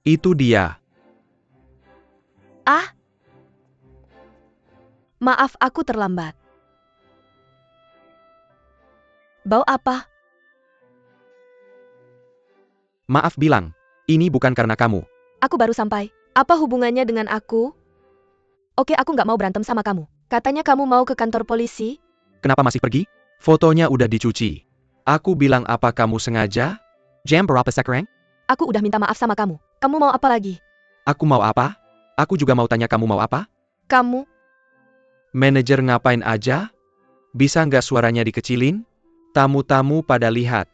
Itu dia. Ah, maaf aku terlambat. Bau apa? Maaf bilang, ini bukan karena kamu. Aku baru sampai. Apa hubungannya dengan aku? Oke, aku nggak mau berantem sama kamu. Katanya kamu mau ke kantor polisi? Kenapa masih pergi? Fotonya udah dicuci. Aku bilang apa kamu sengaja? Jam berapa sekarang? Aku udah minta maaf sama kamu. Kamu mau apa lagi? Aku mau apa? Aku juga mau tanya kamu mau apa? Kamu, Manajer ngapain aja? Bisa nggak suaranya dikecilin? Tamu-tamu pada lihat.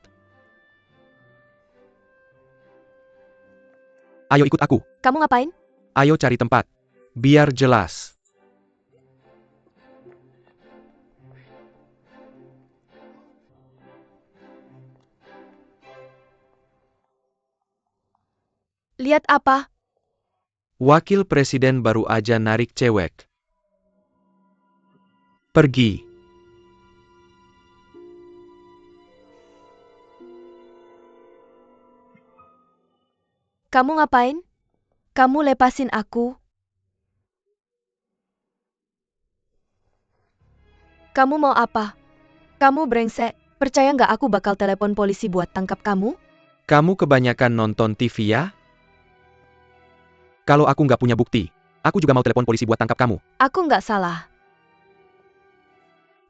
Ayo ikut aku. kamu ngapain? Ayo cari tempat. Biar jelas. Lihat apa? Wakil presiden baru aja narik cewek. Pergi. Kamu ngapain? Kamu lepasin aku. Kamu mau apa? Kamu brengsek. Percaya nggak aku bakal telepon polisi buat tangkap kamu? Kamu kebanyakan nonton TV ya? Kalau aku nggak punya bukti, aku juga mau telepon polisi buat tangkap kamu. Aku nggak salah.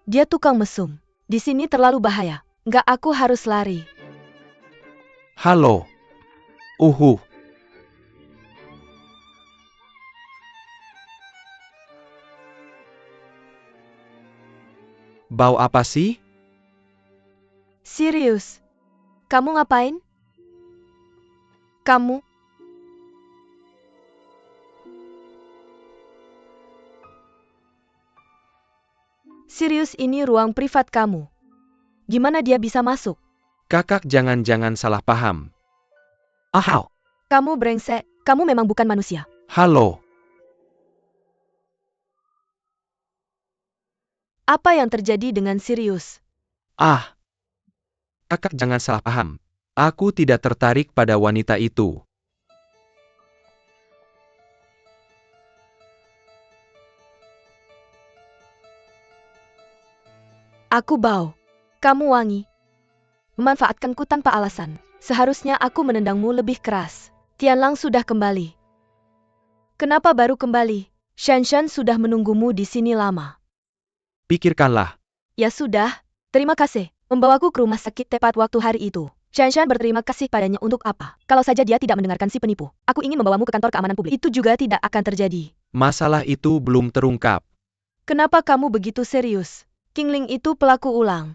Dia tukang mesum. Di sini terlalu bahaya. Nggak, aku harus lari. Halo. Uhu. Bau apa sih? Serius? Kamu ngapain? Kamu? Serius, ini ruang privat kamu. Gimana dia bisa masuk? Kakak jangan-jangan salah paham. Ahau. Kamu brengsek. Kamu memang bukan manusia. Halo. Apa yang terjadi dengan Sirius? Ah. Kakak jangan salah paham. Aku tidak tertarik pada wanita itu. Aku bau. Kamu wangi. Memanfaatkanku tanpa alasan. Seharusnya aku menendangmu lebih keras. Tianlang sudah kembali. Kenapa baru kembali? Shanshan sudah menunggumu di sini lama. Pikirkanlah. Ya sudah, terima kasih. Membawaku ke rumah sakit tepat waktu hari itu. Shanshan berterima kasih padanya untuk apa? Kalau saja dia tidak mendengarkan si penipu. Aku ingin membawamu ke kantor keamanan publik. Itu juga tidak akan terjadi. Masalah itu belum terungkap. Kenapa kamu begitu serius? Kingling itu pelaku ulang.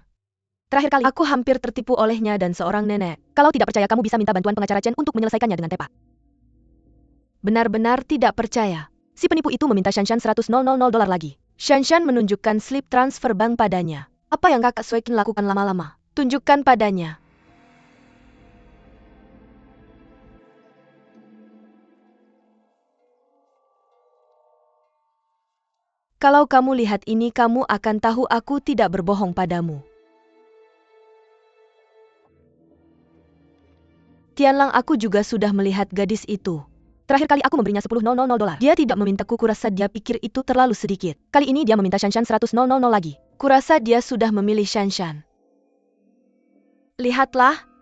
Terakhir kali aku hampir tertipu olehnya dan seorang nenek. Kalau tidak percaya kamu bisa minta bantuan pengacara Chen untuk menyelesaikannya dengan tepat. Benar-benar tidak percaya. Si penipu itu meminta Shanshan $100.000 lagi. Shanshan menunjukkan slip transfer bank padanya. Apa yang kakak Suekin lakukan lama-lama? Tunjukkan padanya. Kalau kamu lihat ini kamu akan tahu aku tidak berbohong padamu. Tianlang, aku juga sudah melihat gadis itu. Terakhir kali aku memberinya $10.000. Dia tidak memintaku, kurasa dia pikir itu terlalu sedikit. Kali ini dia meminta Shanshan $100.000 lagi. Kurasa dia sudah memilih Shanshan. Lihatlah.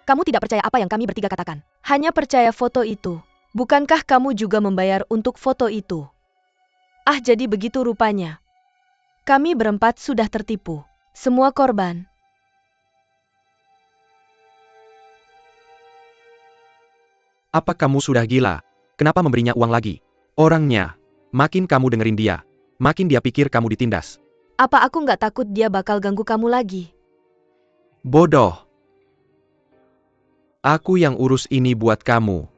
Kamu tidak percaya apa yang kami bertiga katakan. Hanya percaya foto itu. Bukankah kamu juga membayar untuk foto itu? Ah, jadi begitu rupanya. Kami berempat sudah tertipu. Semua korban. Apa kamu sudah gila? Kenapa memberinya uang lagi? Orangnya. Makin kamu dengerin dia, makin dia pikir kamu ditindas. Apa aku nggak takut dia bakal ganggu kamu lagi? Bodoh. Aku yang urus ini buat kamu.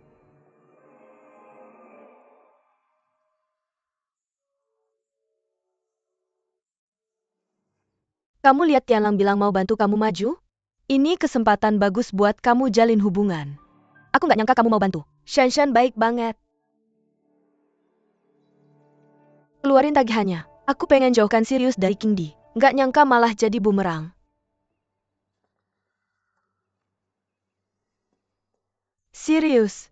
Kamu lihat Tianlang bilang mau bantu kamu maju? Ini kesempatan bagus buat kamu jalin hubungan. Aku nggak nyangka kamu mau bantu. Shanshan baik banget. Keluarin tagihannya. Aku pengen jauhkan Sirius dari King Di. Nggak nyangka malah jadi bumerang. Sirius.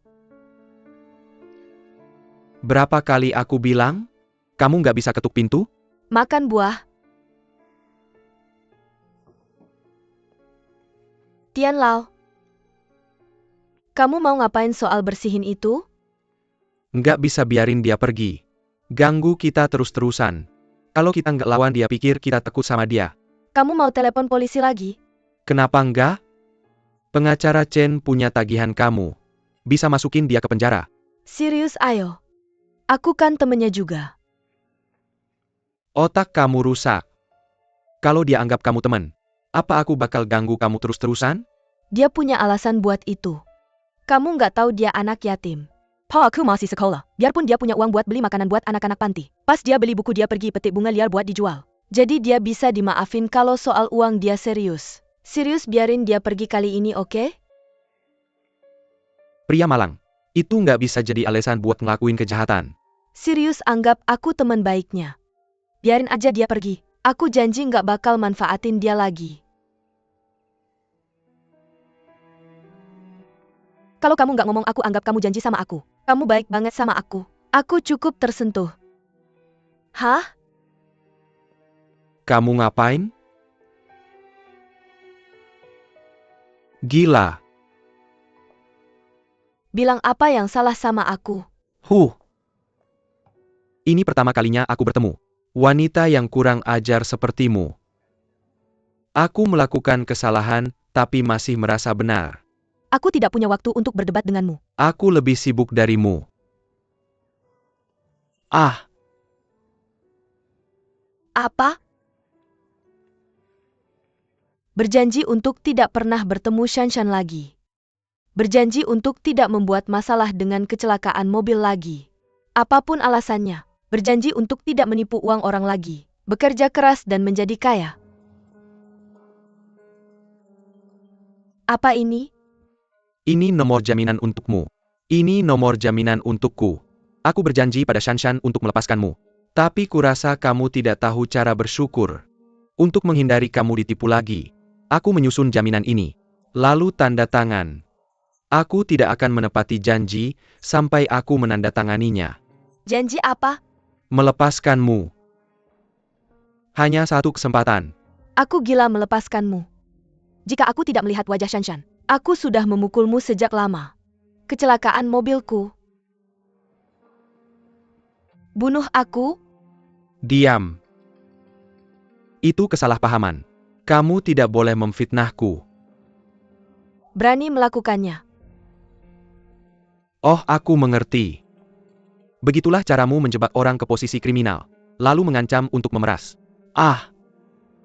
Berapa kali aku bilang? Kamu nggak bisa ketuk pintu? Makan buah. Tian Lao. Kamu mau ngapain soal bersihin itu? Nggak bisa biarin dia pergi. Ganggu kita terus-terusan. Kalau kita nggak lawan dia pikir kita takut sama dia. Kamu mau telepon polisi lagi? Kenapa nggak? Pengacara Chen punya tagihan kamu. Bisa masukin dia ke penjara. Sirius ayo. Aku kan temennya juga. Otak kamu rusak. Kalau dia anggap kamu teman, apa aku bakal ganggu kamu terus-terusan? Dia punya alasan buat itu. Kamu nggak tahu dia anak yatim. Pa aku masih sekolah. Biarpun dia punya uang buat beli makanan buat anak-anak panti. Pas dia beli buku dia pergi petik bunga liar buat dijual. Jadi dia bisa dimaafin kalau soal uang dia serius. Sirius biarin dia pergi kali ini oke? Pria malang. Itu nggak bisa jadi alasan buat ngelakuin kejahatan. Sirius anggap aku teman baiknya. Biarin aja dia pergi. Aku janji nggak bakal manfaatin dia lagi. Kalau kamu nggak ngomong aku anggap kamu janji sama aku. Kamu baik banget sama aku. Aku cukup tersentuh. Hah? Kamu ngapain? Gila. Bilang apa yang salah sama aku? Ini pertama kalinya aku bertemu wanita yang kurang ajar sepertimu. Aku melakukan kesalahan, tapi masih merasa benar. Aku tidak punya waktu untuk berdebat denganmu. Aku lebih sibuk darimu. Ah, Apa? Berjanji untuk tidak pernah bertemu Shanshan lagi. Berjanji untuk tidak membuat masalah dengan kecelakaan mobil lagi. Apapun alasannya. Berjanji untuk tidak menipu uang orang lagi. Bekerja keras dan menjadi kaya. Apa ini? ini nomor jaminan untukmu. Ini nomor jaminan untukku. Aku berjanji pada Shanshan untuk melepaskanmu. Tapi kurasa kamu tidak tahu cara bersyukur. Untuk menghindari kamu ditipu lagi, aku menyusun jaminan ini. Lalu tanda tangan. Aku tidak akan menepati janji sampai aku menandatanganinya. Janji apa? Melepaskanmu. Hanya satu kesempatan. Aku gila melepaskanmu. Jika aku tidak melihat wajah Shanshan, aku sudah memukulmu sejak lama. Kecelakaan mobilku. Bunuh aku? Diam. Itu kesalahpahaman. Kamu tidak boleh memfitnahku. Berani melakukannya. Oh, aku mengerti. Begitulah caramu menjebak orang ke posisi kriminal, lalu mengancam untuk memeras. Ah,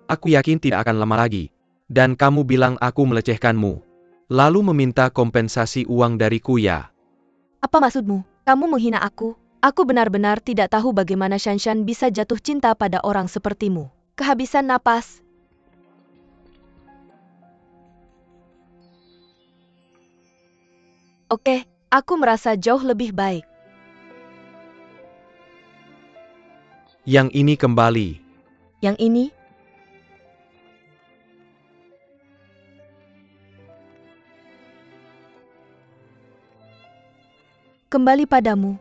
aku yakin tidak akan lama lagi. Dan kamu bilang aku melecehkanmu. Lalu meminta kompensasi uang dariku ya. Apa maksudmu? Kamu menghina aku? Aku benar-benar tidak tahu bagaimana Shanshan bisa jatuh cinta pada orang sepertimu. Kehabisan napas. Oke, aku merasa jauh lebih baik. Yang ini kembali. Yang ini? Kembali padamu.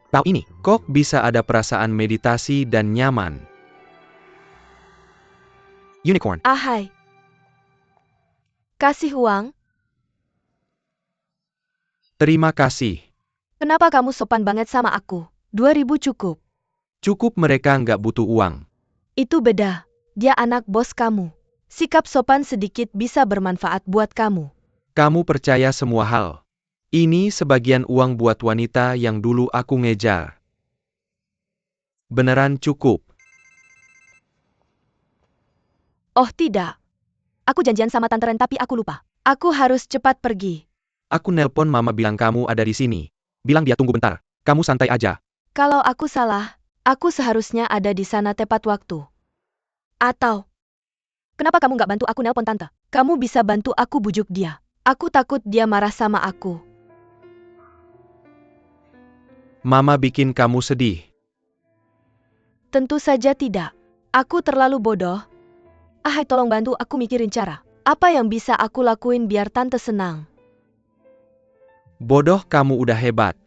Tahu ini, kok bisa ada perasaan meditasi dan nyaman? Unicorn. Ahai. Kasih uang? Terima kasih. Kenapa kamu sopan banget sama aku? 2.000 cukup. Cukup mereka nggak butuh uang. Itu beda. Dia anak bos kamu. Sikap sopan sedikit bisa bermanfaat buat kamu. Kamu percaya semua hal. Ini sebagian uang buat wanita yang dulu aku ngejar. Beneran cukup. Oh tidak. Aku janjian sama Tante Ren tapi aku lupa. Aku harus cepat pergi. Aku nelpon mama bilang kamu ada di sini. Bilang dia tunggu bentar. Kamu santai aja. Kalau aku salah, aku seharusnya ada di sana tepat waktu. Atau Kenapa kamu nggak bantu aku nelpon tante? Kamu bisa bantu aku bujuk dia. Aku takut dia marah sama aku. Mama bikin kamu sedih. Tentu saja tidak. Aku terlalu bodoh. Ahai, tolong bantu aku mikirin cara. Apa yang bisa aku lakuin biar tante senang? Bodoh, kamu udah hebat.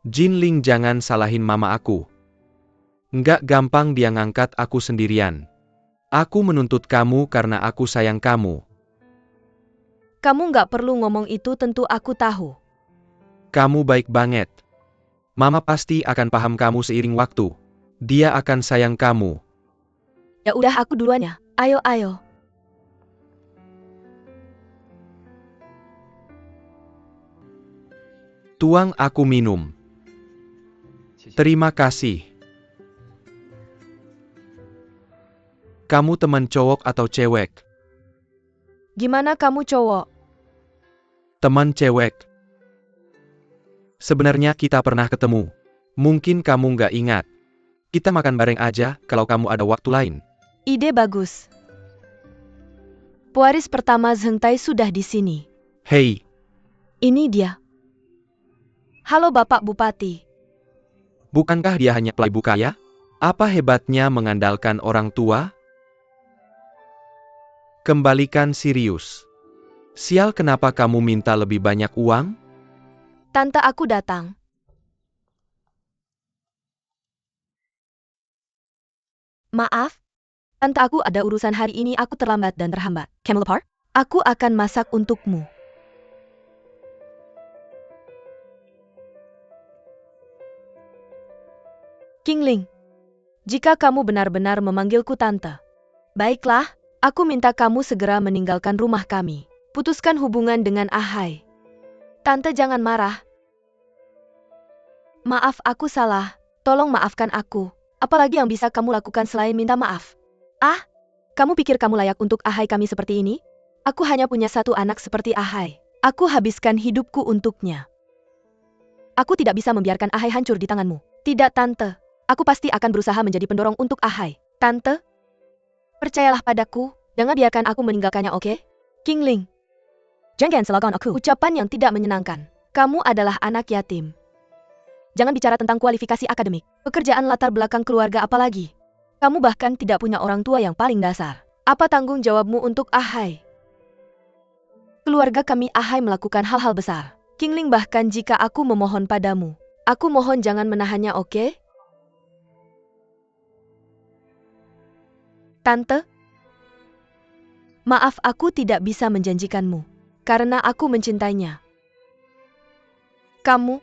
Jinling, jangan salahin mama aku. Nggak gampang dia ngangkat aku sendirian. Aku menuntut kamu karena aku sayang kamu. Kamu nggak perlu ngomong itu, tentu aku tahu. Kamu baik banget. Mama pasti akan paham kamu seiring waktu. Dia akan sayang kamu. Ya udah, aku duluan ya. Ayo, ayo. Tuang, aku minum. Terima kasih. Kamu teman cowok atau cewek? Gimana kamu cowok? Teman cewek. Sebenarnya kita pernah ketemu. Mungkin kamu nggak ingat. Kita makan bareng aja kalau kamu ada waktu lain. Ide bagus. Pewaris pertama Zheng Tai sudah di sini. Hei, Ini dia. Halo Bapak Bupati. bukankah dia hanya playboy kaya? Apa hebatnya mengandalkan orang tua? Kembalikan Sirius. Sial, kenapa kamu minta lebih banyak uang? Tante, aku datang. Maaf, tante, aku ada urusan hari ini, aku terlambat dan terhambat. Camel Park? Aku akan masak untukmu. Qingling, jika kamu benar-benar memanggilku tante, baiklah, aku minta kamu segera meninggalkan rumah kami. Putuskan hubungan dengan Ahai. Tante, jangan marah. Maaf, aku salah. Tolong maafkan aku. Apalagi yang bisa kamu lakukan selain minta maaf? Ah, kamu pikir kamu layak untuk Ahai kami seperti ini? Aku hanya punya satu anak seperti Ahai. Aku habiskan hidupku untuknya. Aku tidak bisa membiarkan Ahai hancur di tanganmu. Tidak, Tante. Aku pasti akan berusaha menjadi pendorong untuk Ahai. Tante, percayalah padaku. Jangan biarkan aku meninggalkannya, oke? Qingling. Jangan salahkan aku. Ucapan yang tidak menyenangkan. Kamu adalah anak yatim. Jangan bicara tentang kualifikasi akademik, pekerjaan, latar belakang keluarga, apalagi. Kamu bahkan tidak punya orang tua yang paling dasar. Apa tanggung jawabmu untuk Ahai? Keluarga kami Ahai melakukan hal-hal besar. Qingling, bahkan jika aku memohon padamu, aku mohon jangan menahannya, oke? Tante? Maaf, aku tidak bisa menjanjikanmu. Karena aku mencintainya. Kamu?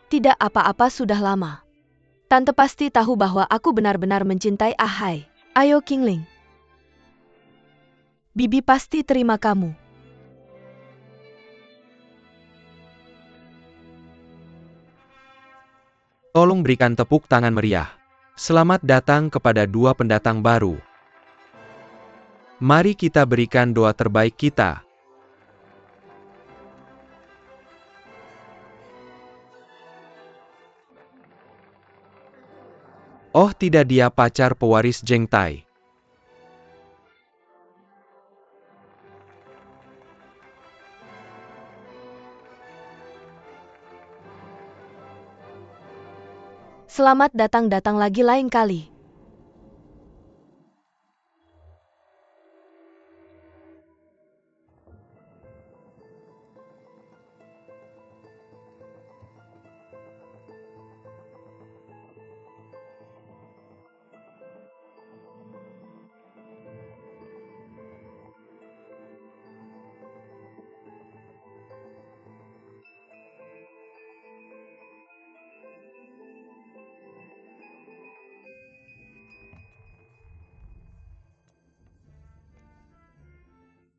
Tidak apa-apa, sudah lama. Tante pasti tahu bahwa aku benar-benar mencintai Ahai. Ayo Qingling. Bibi pasti terima kamu. Tolong berikan tepuk tangan meriah. Selamat datang kepada dua pendatang baru. Mari kita berikan doa terbaik kita. Oh tidak, dia pacar pewaris Zheng Tai. Selamat datang lagi lain kali.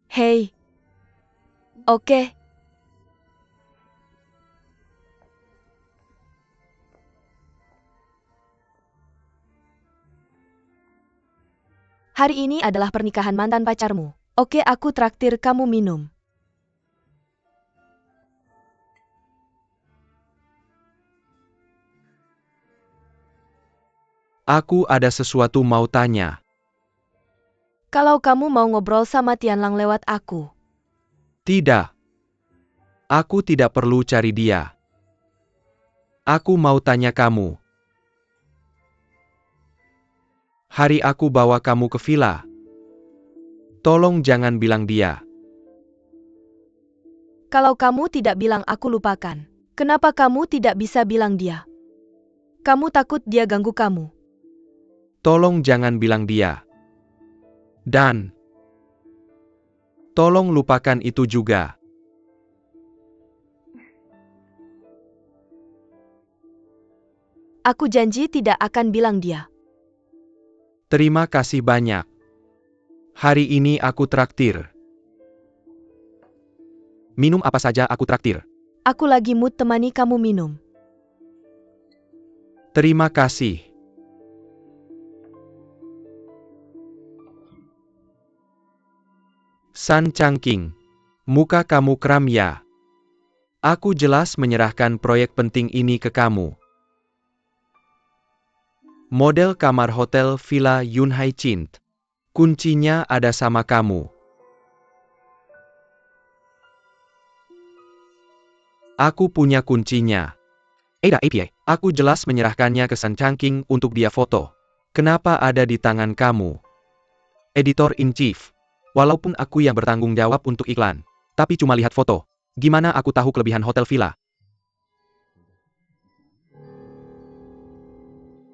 Hei. Oke. Hari ini adalah pernikahan mantan pacarmu. Oke, aku traktir kamu minum. Aku ada sesuatu mau tanya. Kalau kamu mau ngobrol sama Tianlang lewat aku. Tidak. Aku tidak perlu cari dia. Aku mau tanya kamu. Hari aku bawa kamu ke villa. Tolong jangan bilang dia. Kalau kamu tidak bilang aku lupakan. Kenapa kamu tidak bisa bilang dia? Kamu takut dia ganggu kamu. Tolong jangan bilang dia. Dan tolong lupakan itu juga. Aku janji tidak akan bilang dia. Terima kasih banyak. Hari ini aku traktir. Minum apa saja aku traktir. Aku lagi mood temani kamu minum. Terima kasih. San Changking. Muka kamu kram ya. Aku jelas menyerahkan proyek penting ini ke kamu. Model kamar hotel Villa Yunhai Chint. Kuncinya ada sama kamu. Aku punya kuncinya. Ada API. Aku jelas menyerahkannya ke San Changking untuk dia foto. Kenapa ada di tangan kamu? Editor-in-Chief. Walaupun aku yang bertanggung jawab untuk iklan, tapi cuma lihat foto. Gimana aku tahu kelebihan hotel villa?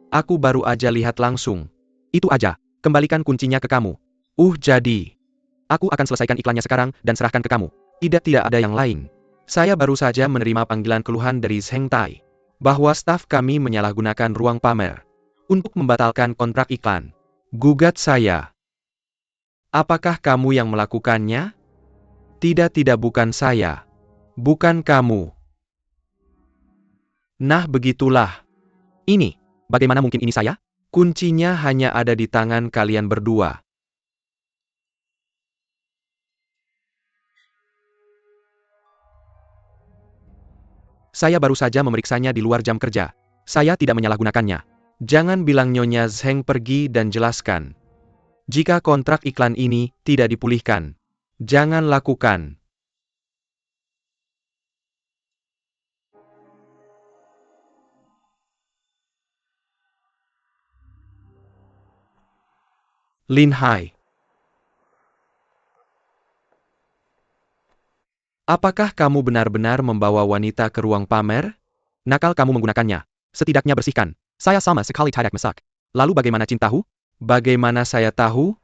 Aku baru aja lihat langsung. Itu aja, kembalikan kuncinya ke kamu. Jadi. Aku akan selesaikan iklannya sekarang dan serahkan ke kamu. Tidak ada yang lain. Saya baru saja menerima panggilan keluhan dari Zheng Tai, bahwa staf kami menyalahgunakan ruang pamer untuk membatalkan kontrak iklan. Gugat saya. Apakah kamu yang melakukannya? Tidak bukan saya. Bukan kamu. Nah begitulah. Ini, bagaimana mungkin ini saya? Kuncinya hanya ada di tangan kalian berdua. Saya baru saja memeriksanya di luar jam kerja. Saya tidak menyalahgunakannya. Jangan bilang Nyonya Zheng pergi dan jelaskan. Jika kontrak iklan ini tidak dipulihkan, jangan lakukan. Lin Hai. Apakah kamu benar-benar membawa wanita ke ruang pamer? Nakal kamu menggunakannya. Setidaknya bersihkan. Saya sama sekali tidak masak. Lalu bagaimana Cintahu? Bagaimana saya tahu?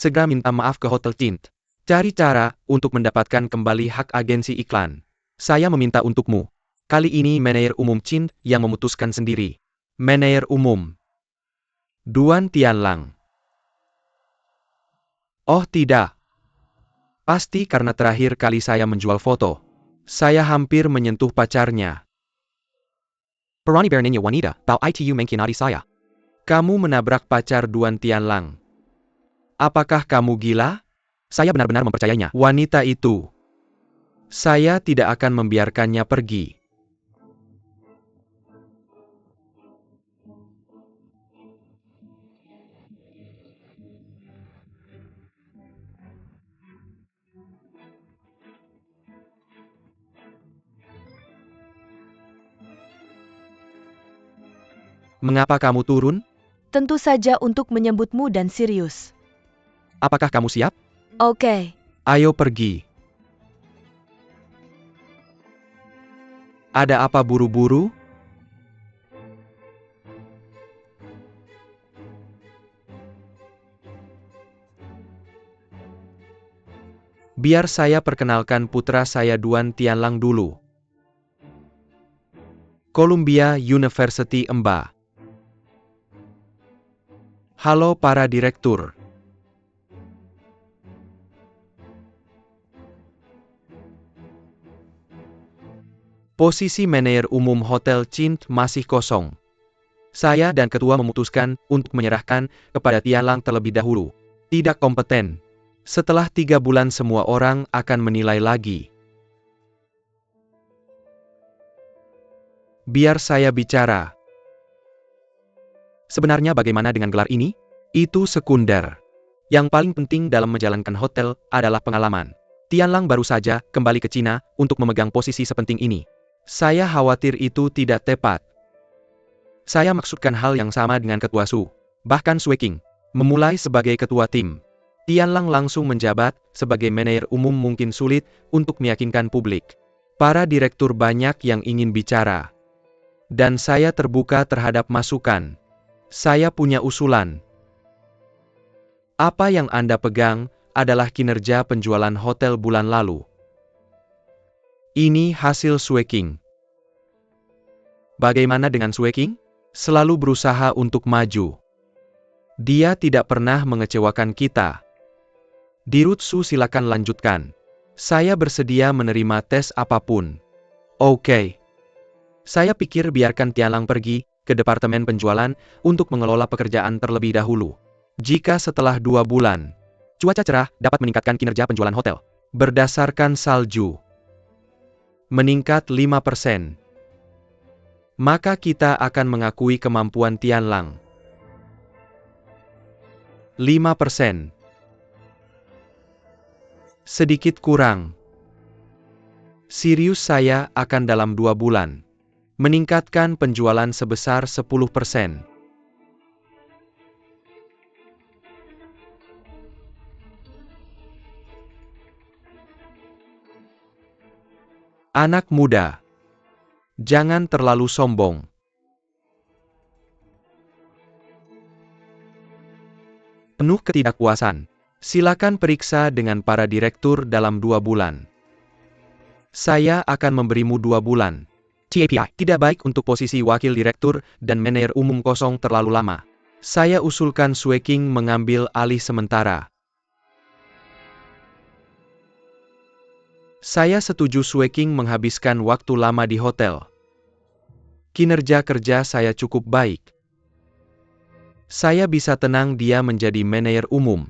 Segera minta maaf ke Hotel Cint. Cari cara untuk mendapatkan kembali hak agensi iklan. Saya meminta untukmu. Kali ini manajer umum Cint yang memutuskan sendiri. Manajer umum. Duan Tianlang. Oh tidak. Pasti karena terakhir kali saya menjual foto. Saya hampir menyentuh pacarnya. Berani beraninya wanita, tahu itu mengkhianati saya. Kamu menabrak pacar Duan Tianlang. Apakah kamu gila? Saya benar-benar mempercayainya. Wanita itu. Saya tidak akan membiarkannya pergi. Mengapa kamu turun? Tentu saja untuk menyambutmu dan Sirius. Apakah kamu siap? Oke. Ayo pergi. Ada apa buru-buru? Biar saya perkenalkan putra saya Duan Tianlang dulu. Columbia University Emba. Halo para direktur. Posisi manajer umum Hotel Cint masih kosong. Saya dan ketua memutuskan untuk menyerahkan kepada Tianlang terlebih dahulu. Tidak kompeten. Setelah 3 bulan semua orang akan menilai lagi. Biar saya bicara. Sebenarnya bagaimana dengan gelar ini? Itu sekunder. Yang paling penting dalam menjalankan hotel adalah pengalaman. Tianlang baru saja kembali ke Cina untuk memegang posisi sepenting ini. Saya khawatir itu tidak tepat. Saya maksudkan hal yang sama dengan Ketua Su. Bahkan Sui King. Memulai sebagai ketua tim. Tianlang langsung menjabat sebagai manajer umum mungkin sulit untuk meyakinkan publik. Para direktur banyak yang ingin bicara. Dan saya terbuka terhadap masukan. Saya punya usulan. Apa yang Anda pegang adalah kinerja penjualan hotel bulan lalu. Ini hasil Sui King. Bagaimana dengan Sui King? Selalu berusaha untuk maju. Dia tidak pernah mengecewakan kita. Dirut Su, silakan lanjutkan. Saya bersedia menerima tes apapun. Oke. Saya pikir biarkan Tianlang pergi ke departemen penjualan untuk mengelola pekerjaan terlebih dahulu. Jika setelah 2 bulan, cuaca cerah dapat meningkatkan kinerja penjualan hotel. Berdasarkan salju meningkat 5%. Maka kita akan mengakui kemampuan Tianlang. 5%. Sedikit kurang. Serius, saya akan dalam 2 bulan meningkatkan penjualan sebesar 10%. Anak muda, jangan terlalu sombong. Penuh ketidakpuasan. Silakan periksa dengan para direktur dalam 2 bulan. Saya akan memberimu 2 bulan. TAPI, tidak baik untuk posisi wakil direktur dan manajer umum kosong terlalu lama. Saya usulkan Sui King mengambil alih sementara. Saya setuju Sui King menghabiskan waktu lama di hotel. Kinerja kerja saya cukup baik. Saya bisa tenang dia menjadi manajer umum.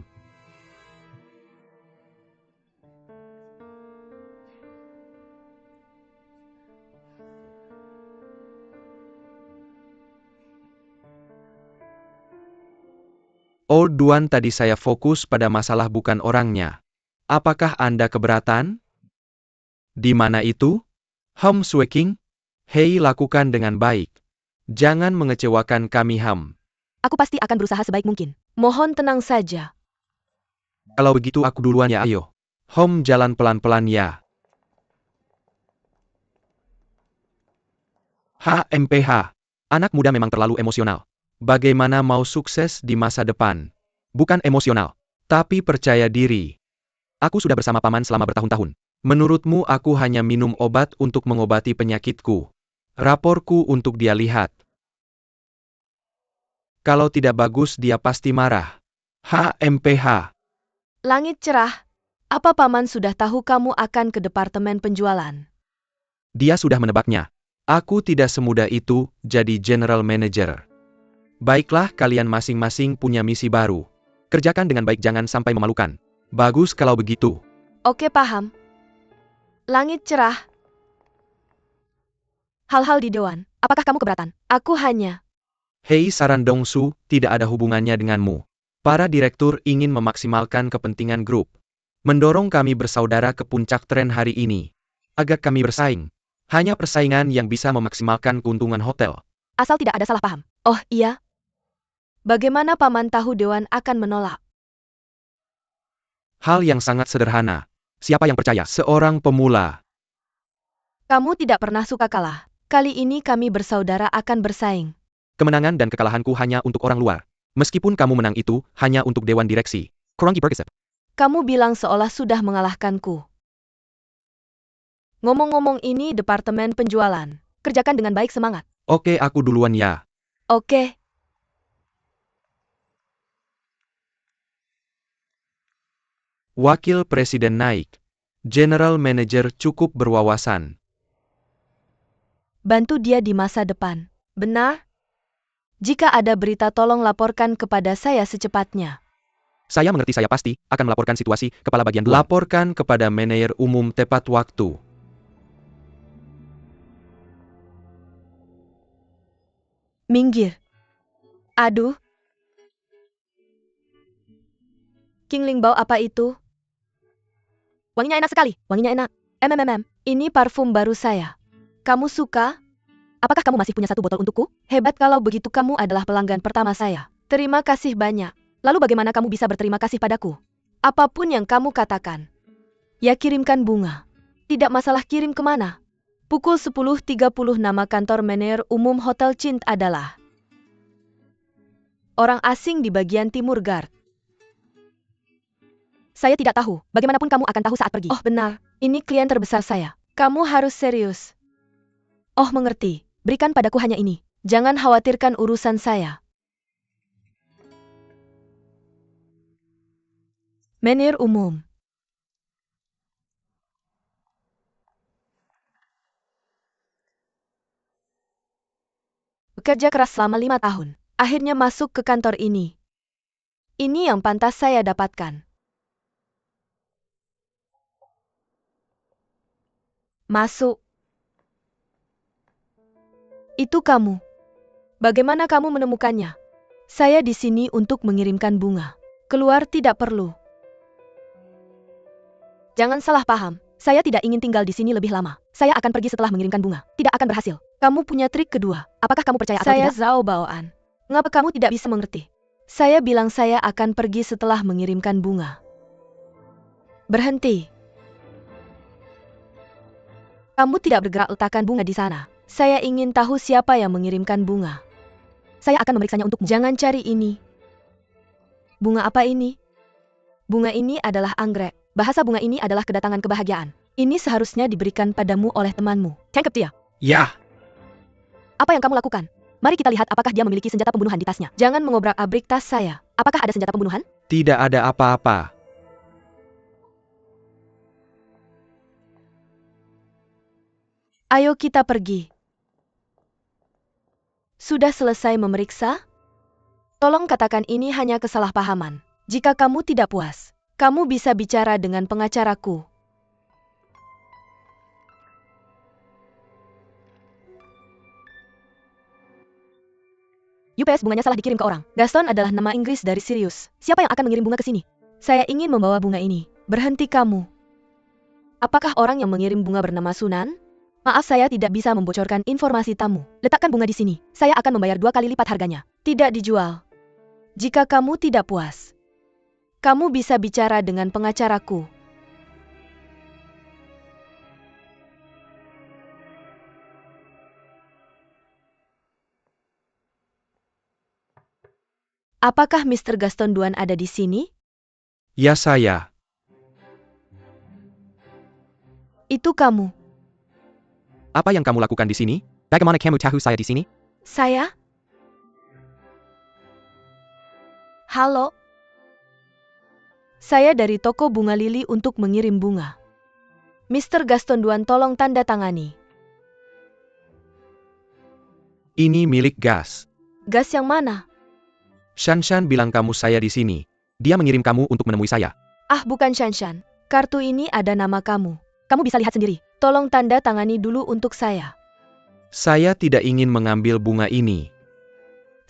Old Duan, tadi saya fokus pada masalah bukan orangnya. Apakah Anda keberatan? Di mana itu? Sui King? Hei, lakukan dengan baik. Jangan mengecewakan kami, Aku pasti akan berusaha sebaik mungkin. Mohon tenang saja. Kalau begitu aku duluan ya, ayo. Jalan pelan-pelan ya. HMPH. Anak muda memang terlalu emosional. Bagaimana mau sukses di masa depan? Bukan emosional, tapi percaya diri. Aku sudah bersama paman selama bertahun-tahun. Menurutmu aku hanya minum obat untuk mengobati penyakitku? Raporku untuk dia lihat. Kalau tidak bagus dia pasti marah. HMPH. Langit cerah. Apa paman sudah tahu kamu akan ke departemen penjualan? Dia sudah menebaknya. Aku tidak semudah itu jadi general manager. Baiklah, kalian masing-masing punya misi baru. Kerjakan dengan baik, jangan sampai memalukan. Bagus kalau begitu. Oke, paham. Langit cerah. Hal-hal di dewan, apakah kamu keberatan? Aku hanya... Hei, saran Dong Su, tidak ada hubungannya denganmu. Para direktur ingin memaksimalkan kepentingan grup. Mendorong kami bersaudara ke puncak tren hari ini. Agak kami bersaing. Hanya persaingan yang bisa memaksimalkan keuntungan hotel. Asal tidak ada salah paham. Oh iya? Bagaimana paman tahu dewan akan menolak? Hal yang sangat sederhana. Siapa yang percaya? Seorang pemula. Kamu tidak pernah suka kalah. Kali ini kami bersaudara akan bersaing. Kemenangan dan kekalahanku hanya untuk orang luar. Meskipun kamu menang itu hanya untuk dewan direksi. Kuranggi Perkisep. Kamu bilang seolah sudah mengalahkanku. Ngomong-ngomong, ini departemen penjualan. Kerjakan dengan baik, semangat. Oke, aku duluan ya. Oke. Wakil Presiden naik. General Manager cukup berwawasan. Bantu dia di masa depan. Benar? Jika ada berita tolong laporkan kepada saya secepatnya. Saya mengerti, saya pasti akan melaporkan situasi kepala bagian 2. Laporkan kepada manajer umum tepat waktu. Minggir. Aduh. King Lingbao, apa itu? Wanginya enak sekali. Wanginya enak. Ini parfum baru saya. Kamu suka? Apakah kamu masih punya 1 botol untukku? Hebat, kalau begitu kamu adalah pelanggan pertama saya. Terima kasih banyak. Lalu bagaimana kamu bisa berterima kasih padaku? Apapun yang kamu katakan. Ya, kirimkan bunga. Tidak masalah, kirim kemana? Pukul 10.30 nama kantor manajer umum Hotel Cint adalah orang asing di bagian timur Guard. Saya tidak tahu. Bagaimanapun kamu akan tahu saat pergi. Oh benar, ini klien terbesar saya. Kamu harus serius. Oh mengerti, berikan padaku hanya ini. Jangan khawatirkan urusan saya. Manajer umum. Bekerja keras selama 5 tahun. Akhirnya masuk ke kantor ini. Ini yang pantas saya dapatkan. Masuk. Itu kamu. Bagaimana kamu menemukannya? Saya di sini untuk mengirimkan bunga. Keluar tidak perlu. Jangan salah paham. Saya tidak ingin tinggal di sini lebih lama. Saya akan pergi setelah mengirimkan bunga. Tidak akan berhasil. Kamu punya trik kedua. Apakah kamu percaya atau tidak? Saya Zhao Baoan. Ngapa kamu tidak bisa mengerti? Saya bilang saya akan pergi setelah mengirimkan bunga. Berhenti. Kamu tidak bergerak, letakkan bunga di sana. Saya ingin tahu siapa yang mengirimkan bunga. Saya akan memeriksanya untukmu. Jangan cari ini. Bunga apa ini? Bunga ini adalah anggrek. Bahasa bunga ini adalah kedatangan kebahagiaan. Ini seharusnya diberikan padamu oleh temanmu. Tangkap dia. Ya. Apa yang kamu lakukan? Mari kita lihat apakah dia memiliki senjata pembunuhan di tasnya. Jangan mengobrak-abrik tas saya. Apakah ada senjata pembunuhan? Tidak ada apa-apa. Ayo kita pergi. Sudah selesai memeriksa? Tolong katakan ini hanya kesalahpahaman. Jika kamu tidak puas, kamu bisa bicara dengan pengacaraku. UPS bunganya salah dikirim ke orang. Gaston adalah nama Inggris dari Sirius. Siapa yang akan mengirim bunga ke sini? Saya ingin membawa bunga ini. Berhenti kamu. Apakah orang yang mengirim bunga bernama Sunan? Maaf, saya tidak bisa membocorkan informasi tamu. Letakkan bunga di sini. Saya akan membayar 2 kali lipat harganya. Tidak dijual. Jika kamu tidak puas, kamu bisa bicara dengan pengacaraku. Apakah Mr. Gaston Duan ada di sini? Ya, saya. Itu kamu. Apa yang kamu lakukan di sini? Bagaimana kamu tahu saya di sini? Saya? Halo? Saya dari toko bunga lili untuk mengirim bunga. Mr. Gaston Duan, tolong tanda tangani. Ini milik Gas. Gas yang mana? Shanshan bilang kamu saya di sini. Dia mengirim kamu untuk menemui saya. Ah, bukan Shanshan. Kartu ini ada nama kamu. Kamu bisa lihat sendiri. Tolong tanda tangani dulu untuk saya. Saya tidak ingin mengambil bunga ini.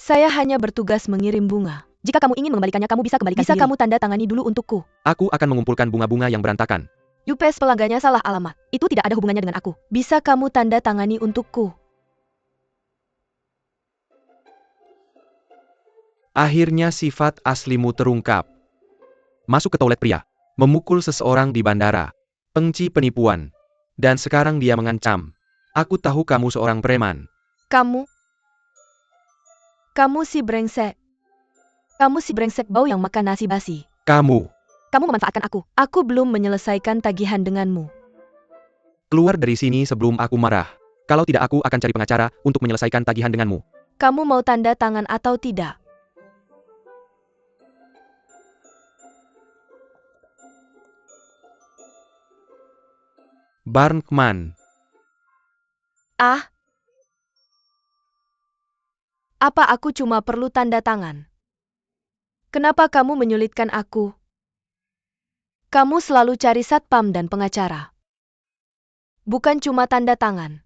Saya hanya bertugas mengirim bunga. Jika kamu ingin mengembalikannya, kamu bisa kembalikan sendiri. Bisa kamu tanda tangani dulu untukku. Aku akan mengumpulkan bunga-bunga yang berantakan. UPS pelanggannya salah alamat. Itu tidak ada hubungannya dengan aku. Bisa kamu tanda tangani untukku. Akhirnya sifat aslimu terungkap. Masuk ke toilet pria. Memukul seseorang di bandara. Pengci penipuan. Dan sekarang dia mengancam. Aku tahu kamu seorang preman. Kamu si brengsek. Kamu si brengsek bau yang makan nasi basi. Kamu memanfaatkan aku. Aku belum menyelesaikan tagihan denganmu. keluar dari sini sebelum aku marah. Kalau tidak, aku akan cari pengacara untuk menyelesaikan tagihan denganmu. Kamu mau tanda tangan atau tidak? Barnkman. Ah. Apa aku cuma perlu tanda tangan? Kenapa kamu menyulitkan aku? Kamu selalu cari satpam dan pengacara. Bukan cuma tanda tangan.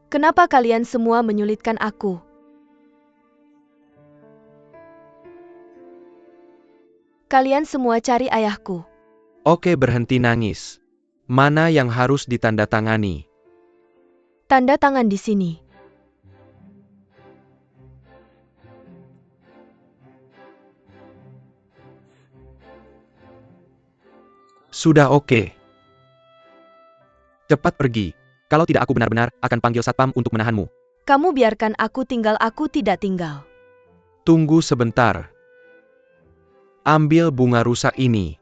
Kenapa kalian semua menyulitkan aku? Kalian semua cari ayahku. Oke, berhenti nangis. Mana yang harus ditandatangani? Tanda tangan di sini. Sudah oke. Cepat pergi. Kalau tidak aku benar-benar akan panggil satpam untuk menahanmu. Kamu biarkan aku tidak tinggal. Tunggu sebentar. Ambil bunga rusak ini.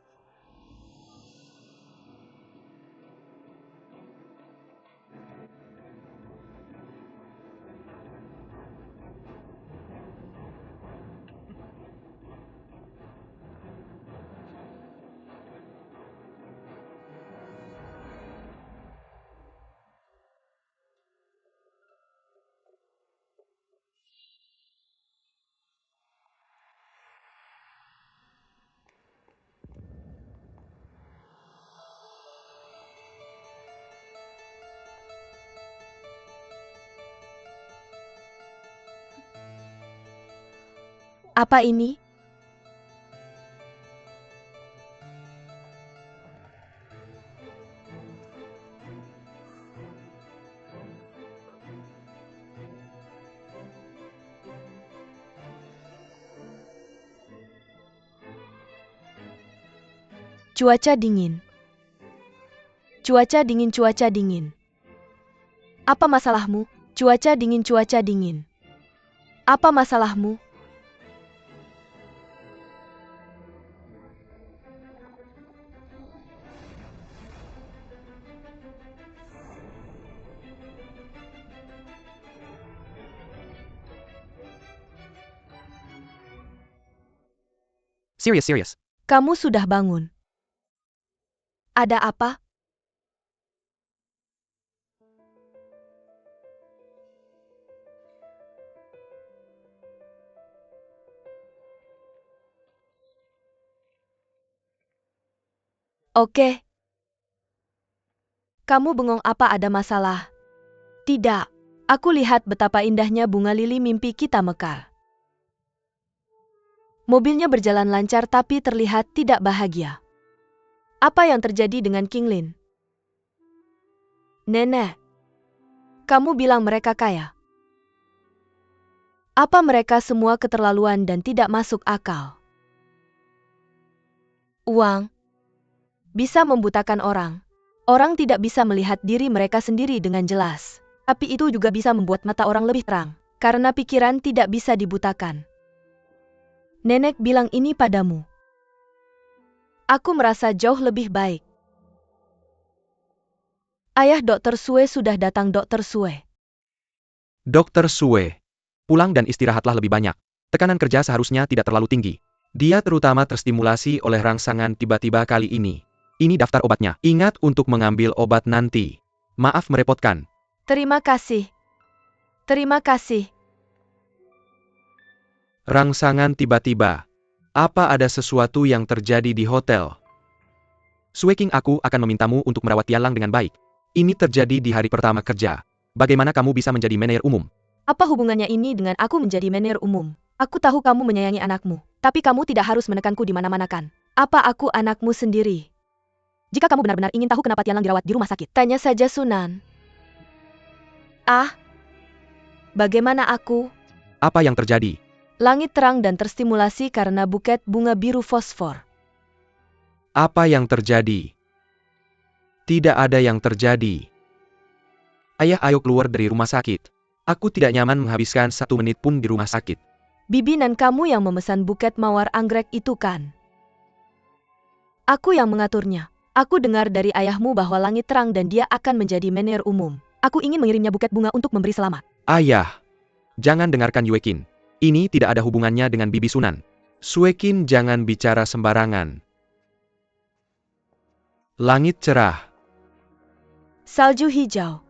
Apa ini? Cuaca dingin. Cuaca dingin, cuaca dingin. Apa masalahmu? Cuaca dingin, cuaca dingin. Apa masalahmu? Serius. Kamu sudah bangun. Ada apa? Oke. Kamu bengong, apa ada masalah? Tidak. Aku lihat betapa indahnya bunga lili mimpi kita mekar. Mobilnya berjalan lancar tapi terlihat tidak bahagia. Apa yang terjadi dengan King Lin? Nenek, kamu bilang mereka kaya. Apa mereka semua keterlaluan dan tidak masuk akal? Uang bisa membutakan orang. Orang tidak bisa melihat diri mereka sendiri dengan jelas. Tapi itu juga bisa membuat mata orang lebih terang. Karena pikiran tidak bisa dibutakan. Nenek bilang ini padamu. Aku merasa jauh lebih baik. Ayah Dr. Sue sudah datang, Dr. Sue. Dr. Sue. Pulang dan istirahatlah lebih banyak. Tekanan kerja seharusnya tidak terlalu tinggi. Dia terutama terstimulasi oleh rangsangan tiba-tiba kali ini. Ini daftar obatnya. Ingat untuk mengambil obat nanti. Maaf merepotkan. Terima kasih. Terima kasih. Rangsangan tiba-tiba. Apa ada sesuatu yang terjadi di hotel? Sue King, aku akan memintamu untuk merawat Tianlang dengan baik. Ini terjadi di hari pertama kerja. Bagaimana kamu bisa menjadi manajer umum? Apa hubungannya ini dengan aku menjadi manajer umum? Aku tahu kamu menyayangi anakmu, tapi kamu tidak harus menekanku di mana-mana kan? Apa aku anakmu sendiri? Jika kamu benar-benar ingin tahu kenapa Tianlang dirawat di rumah sakit, tanya saja Sunan. Bagaimana aku? Apa yang terjadi? Langit terang dan terstimulasi karena buket bunga biru fosfor. Apa yang terjadi? Tidak ada yang terjadi. Ayah, ayo keluar dari rumah sakit. Aku tidak nyaman menghabiskan 1 menit pun di rumah sakit. Bibi dan kamu yang memesan buket mawar anggrek itu kan? Aku yang mengaturnya. Aku dengar dari ayahmu bahwa langit terang dan dia akan menjadi manajer umum. Aku ingin mengirimnya buket bunga untuk memberi selamat. Ayah, jangan dengarkan Yue Qin. Ini tidak ada hubungannya dengan Bibi Sunan. Sue Qin, jangan bicara sembarangan. Langit cerah. Salju hijau.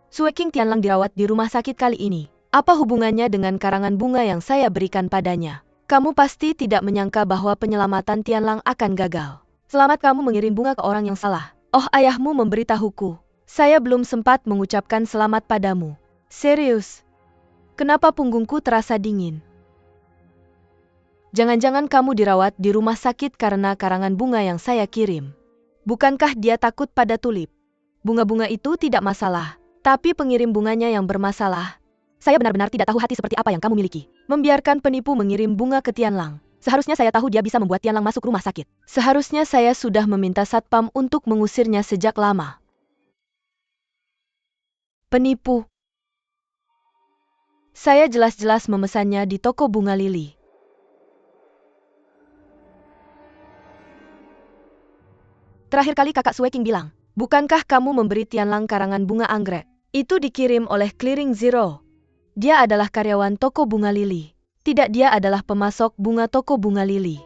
Sue King Tianlang dirawat di rumah sakit kali ini. Apa hubungannya dengan karangan bunga yang saya berikan padanya? Kamu pasti tidak menyangka bahwa penyelamatan Tianlang akan gagal. Selamat kamu mengirim bunga ke orang yang salah. Oh, ayahmu memberitahuku. Saya belum sempat mengucapkan selamat padamu. Serius. Kenapa punggungku terasa dingin? Jangan-jangan kamu dirawat di rumah sakit karena karangan bunga yang saya kirim. Bukankah dia takut pada tulip? Bunga-bunga itu tidak masalah, tapi pengirim bunganya yang bermasalah. Saya benar-benar tidak tahu hati seperti apa yang kamu miliki. Membiarkan penipu mengirim bunga ke Tianlang. Seharusnya saya tahu dia bisa membuat Tianlang masuk rumah sakit. Seharusnya saya sudah meminta satpam untuk mengusirnya sejak lama. Penipu. Saya jelas-jelas memesannya di toko bunga lili. Terakhir kali kakak Sue King bilang, bukankah kamu memberi Tianlang karangan bunga anggrek? Itu dikirim oleh Clearing Zero. Dia adalah karyawan toko bunga lili. Tidak, dia adalah pemasok bunga toko bunga lili.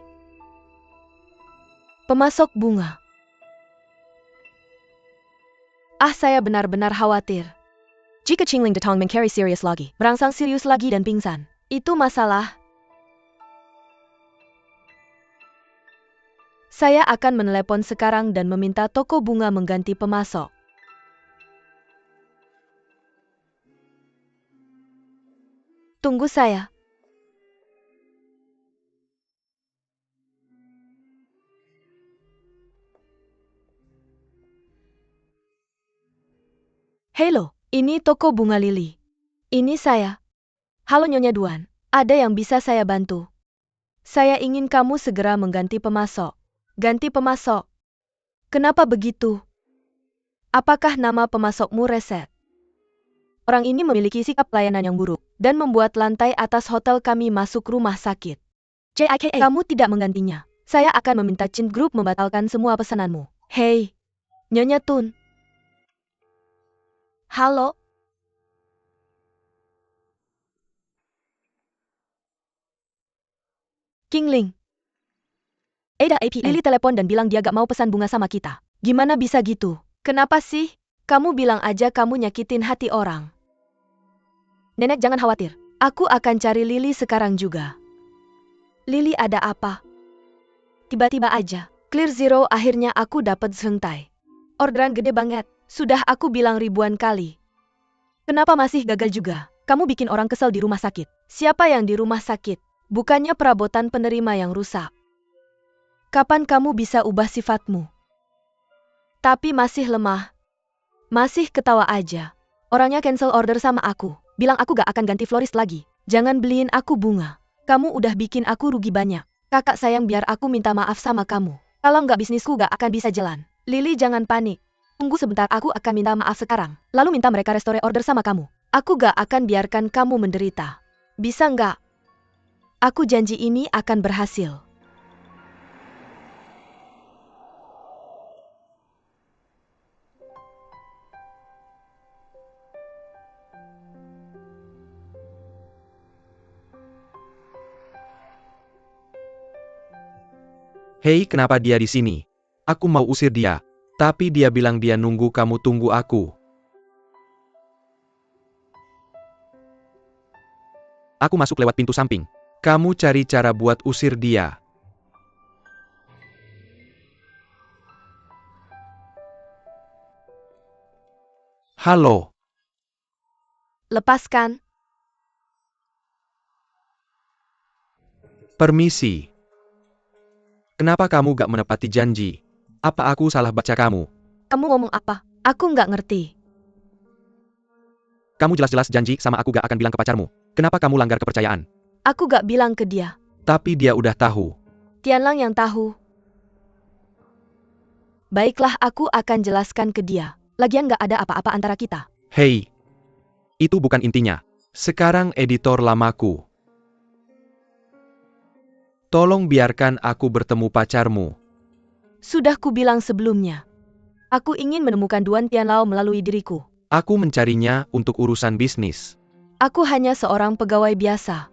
Pemasok bunga. Saya benar-benar khawatir. Jika Qingling Detong mengcarry serius lagi, merangsang serius lagi dan pingsan, itu masalah. Saya akan menelepon sekarang dan meminta toko bunga mengganti pemasok. Tunggu saya. Halo, ini toko bunga lili. Ini saya. Halo Nyonya Duan, ada yang bisa saya bantu? Saya ingin kamu segera mengganti pemasok. Ganti pemasok. Kenapa begitu? Apakah nama pemasokmu reset? Orang ini memiliki sikap pelayanan yang buruk dan membuat lantai atas hotel kami masuk rumah sakit. JIKA, kamu tidak menggantinya. Saya akan meminta Chin Group membatalkan semua pesananmu. Hei, Nyonya Tun. Halo? Qingling. Ada APA. Lily telepon dan bilang dia gak mau pesan bunga sama kita. Gimana bisa gitu? Kenapa sih? Kamu bilang aja kamu nyakitin hati orang. Nenek jangan khawatir. Aku akan cari Lily sekarang juga. Lily ada apa? Tiba-tiba aja. Clear Zero akhirnya aku dapat Zhengtai. Orderan gede banget. Sudah aku bilang ribuan kali. Kenapa masih gagal juga? Kamu bikin orang kesel di rumah sakit. Siapa yang di rumah sakit? Bukannya perabotan penerima yang rusak. Kapan kamu bisa ubah sifatmu? Tapi masih lemah. Masih ketawa aja. Orangnya cancel order sama aku. Bilang aku gak akan ganti florist lagi. Jangan beliin aku bunga. Kamu udah bikin aku rugi banyak. Kakak sayang, biar aku minta maaf sama kamu. Kalau nggak bisnisku gak akan bisa jalan. Lily jangan panik. Tunggu sebentar, aku akan minta maaf sekarang. Lalu minta mereka restore order sama kamu. Aku gak akan biarkan kamu menderita. Bisa nggak? Aku janji ini akan berhasil. Hei, kenapa dia di sini? Aku mau usir dia. Tapi dia bilang dia nunggu kamu, tunggu aku. Aku masuk lewat pintu samping. Kamu cari cara buat usir dia. Halo. Lepaskan. Permisi. Kenapa kamu gak menepati janji? Apa aku salah baca kamu? Kamu ngomong apa? Aku nggak ngerti. Kamu jelas-jelas janji sama aku gak akan bilang ke pacarmu. Kenapa kamu langgar kepercayaan? Aku gak bilang ke dia. Tapi dia udah tahu. Tianlang yang tahu. Baiklah, aku akan jelaskan ke dia. Lagian gak ada apa-apa antara kita. Hei. Itu bukan intinya. Sekarang editor lamaku. Tolong biarkan aku bertemu pacarmu. Sudah kubilang sebelumnya. Aku ingin menemukan Duan Tianlao melalui diriku. Aku mencarinya untuk urusan bisnis. Aku hanya seorang pegawai biasa.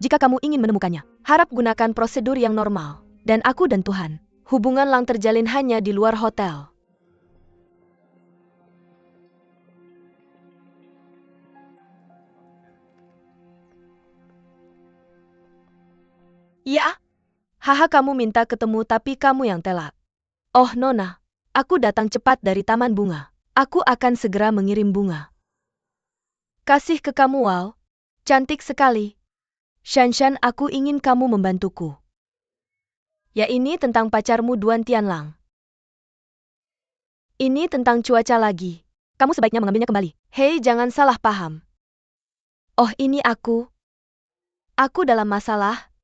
Jika kamu ingin menemukannya, harap gunakan prosedur yang normal. Dan aku dan Tuhan, hubungan Lang terjalin hanya di luar hotel. Ya? Haha, kamu minta ketemu tapi kamu yang telat. Oh Nona, aku datang cepat dari Taman Bunga. Aku akan segera mengirim bunga. Kasih ke kamu, wow. Cantik sekali. Shanshan, aku ingin kamu membantuku. Ya, ini tentang pacarmu Duan Tianlang. Ini tentang cuaca lagi. Kamu sebaiknya mengambilnya kembali. Hei, jangan salah paham. Oh, ini aku. Aku dalam masalah.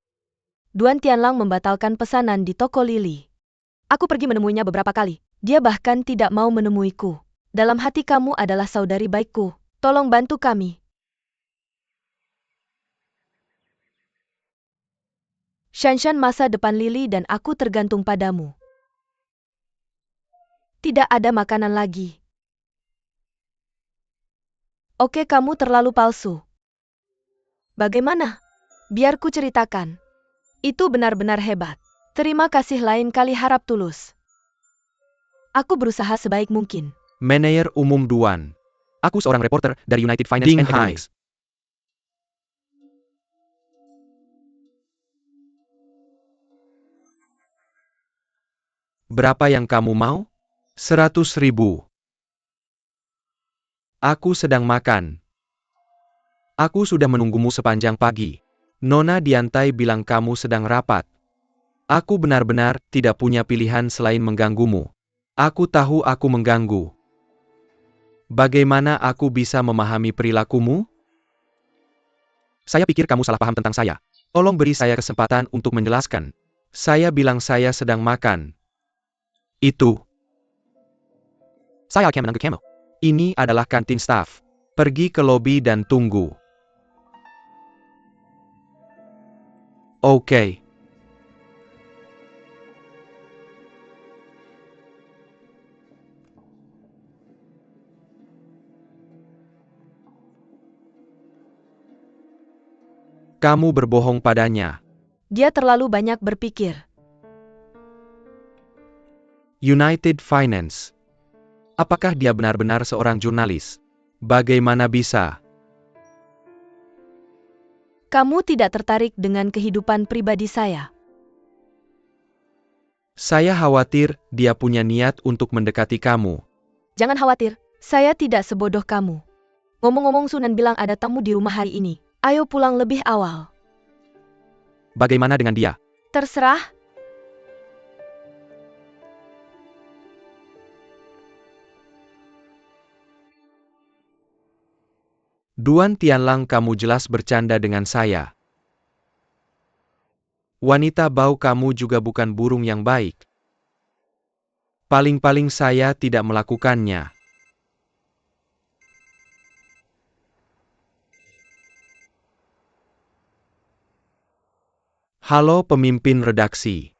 Duan Tianlang membatalkan pesanan di toko Lili. Aku pergi menemuinya beberapa kali. Dia bahkan tidak mau menemuiku. Dalam hati kamu adalah saudari baikku. Tolong bantu kami. Shanshan, masa depan Lili dan aku tergantung padamu. Tidak ada makanan lagi. Oke, kamu terlalu palsu. Bagaimana? Biar ku ceritakan. Itu benar-benar hebat. Terima kasih, lain kali harap tulus. Aku berusaha sebaik mungkin. Manajer Umum Duan. Aku seorang reporter dari United Finance Ding and Hai. Economics. Berapa yang kamu mau? 100.000. Aku sedang makan. Aku sudah menunggumu sepanjang pagi. Nona Diantai bilang kamu sedang rapat. Aku benar-benar tidak punya pilihan selain mengganggumu. Aku tahu aku mengganggu. Bagaimana aku bisa memahami perilakumu? Saya pikir kamu salah paham tentang saya. Tolong beri saya kesempatan untuk menjelaskan. Saya bilang saya sedang makan. Itu. Saya akan menunggu kamu. Ini adalah kantin staf. Pergi ke lobi dan tunggu. Oke. Kamu berbohong padanya. Dia terlalu banyak berpikir. United Finance. Apakah dia benar-benar seorang jurnalis? Bagaimana bisa? Kamu tidak tertarik dengan kehidupan pribadi saya. Saya khawatir dia punya niat untuk mendekati kamu. Jangan khawatir, saya tidak sebodoh kamu. Ngomong-ngomong, Sunan bilang ada tamu di rumah hari ini. Ayo pulang lebih awal. Bagaimana dengan dia? Terserah. Duan Tianlang, kamu jelas bercanda dengan saya. Wanita bau, kamu juga bukan burung yang baik. Paling-paling saya tidak melakukannya. Halo pemimpin redaksi.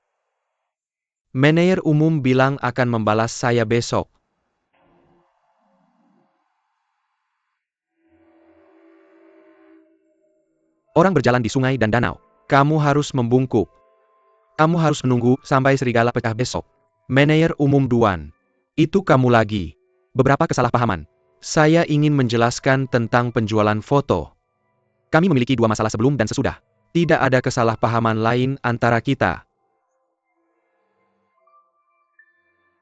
Manajer umum bilang akan membalas saya besok. Orang berjalan di sungai dan danau. Kamu harus membungkuk. Kamu harus menunggu sampai serigala pecah besok. Manajer umum Duan. Itu kamu lagi. Beberapa kesalahpahaman. Saya ingin menjelaskan tentang penjualan foto. Kami memiliki dua masalah sebelum dan sesudah. Tidak ada kesalahpahaman lain antara kita.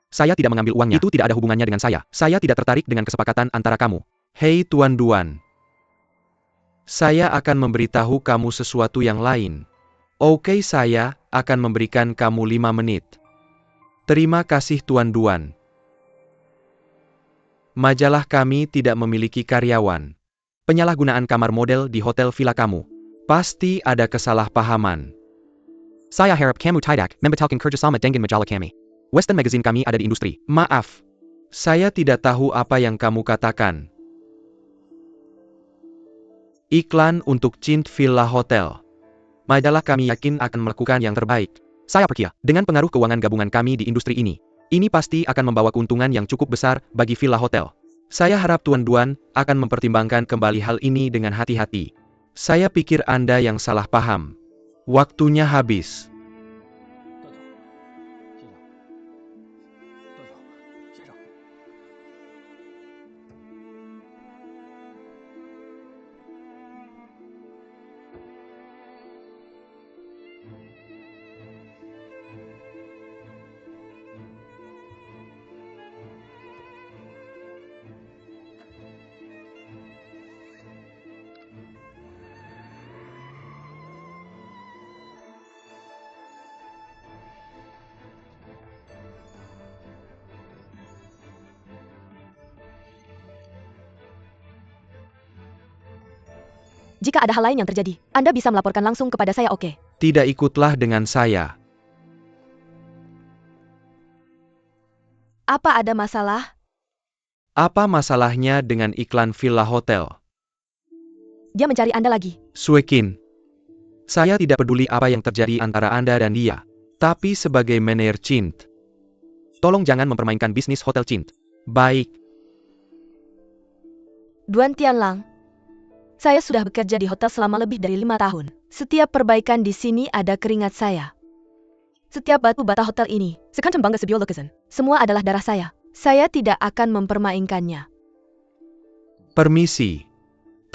Saya tidak mengambil uangnya. Itu tidak ada hubungannya dengan saya. Saya tidak tertarik dengan kesepakatan antara kamu. Hei Tuan Duan. Saya akan memberitahu kamu sesuatu yang lain. Oke, saya akan memberikan kamu 5 menit. Terima kasih Tuan Duan. Majalah kami tidak memiliki karyawan. Penyalahgunaan kamar model di hotel villa kamu. Pasti ada kesalahpahaman. Saya harap kamu tidak membatalkan kerjasama dengan majalah kami. Western Magazine kami ada di industri. Maaf. Saya tidak tahu apa yang kamu katakan. Iklan untuk Cint Villa Hotel. Majalah kami yakin akan melakukan yang terbaik. Saya percaya, dengan pengaruh keuangan gabungan kami di industri ini pasti akan membawa keuntungan yang cukup besar bagi Villa Hotel. Saya harap Tuan Duan akan mempertimbangkan kembali hal ini dengan hati-hati. Saya pikir Anda yang salah paham. Waktunya habis. Jika ada hal lain yang terjadi, Anda bisa melaporkan langsung kepada saya, oke? Tidak ikutlah dengan saya. Apa ada masalah? Apa masalahnya dengan iklan villa hotel? Dia mencari Anda lagi. Suekin. Saya tidak peduli apa yang terjadi antara Anda dan dia. Tapi sebagai manajer Cint, tolong jangan mempermainkan bisnis hotel Cint. Baik. Duan Tianlang. Saya sudah bekerja di hotel selama lebih dari 5 tahun. Setiap perbaikan di sini ada keringat saya. Setiap batu bata hotel ini, semua adalah darah saya. Saya tidak akan mempermainkannya. Permisi.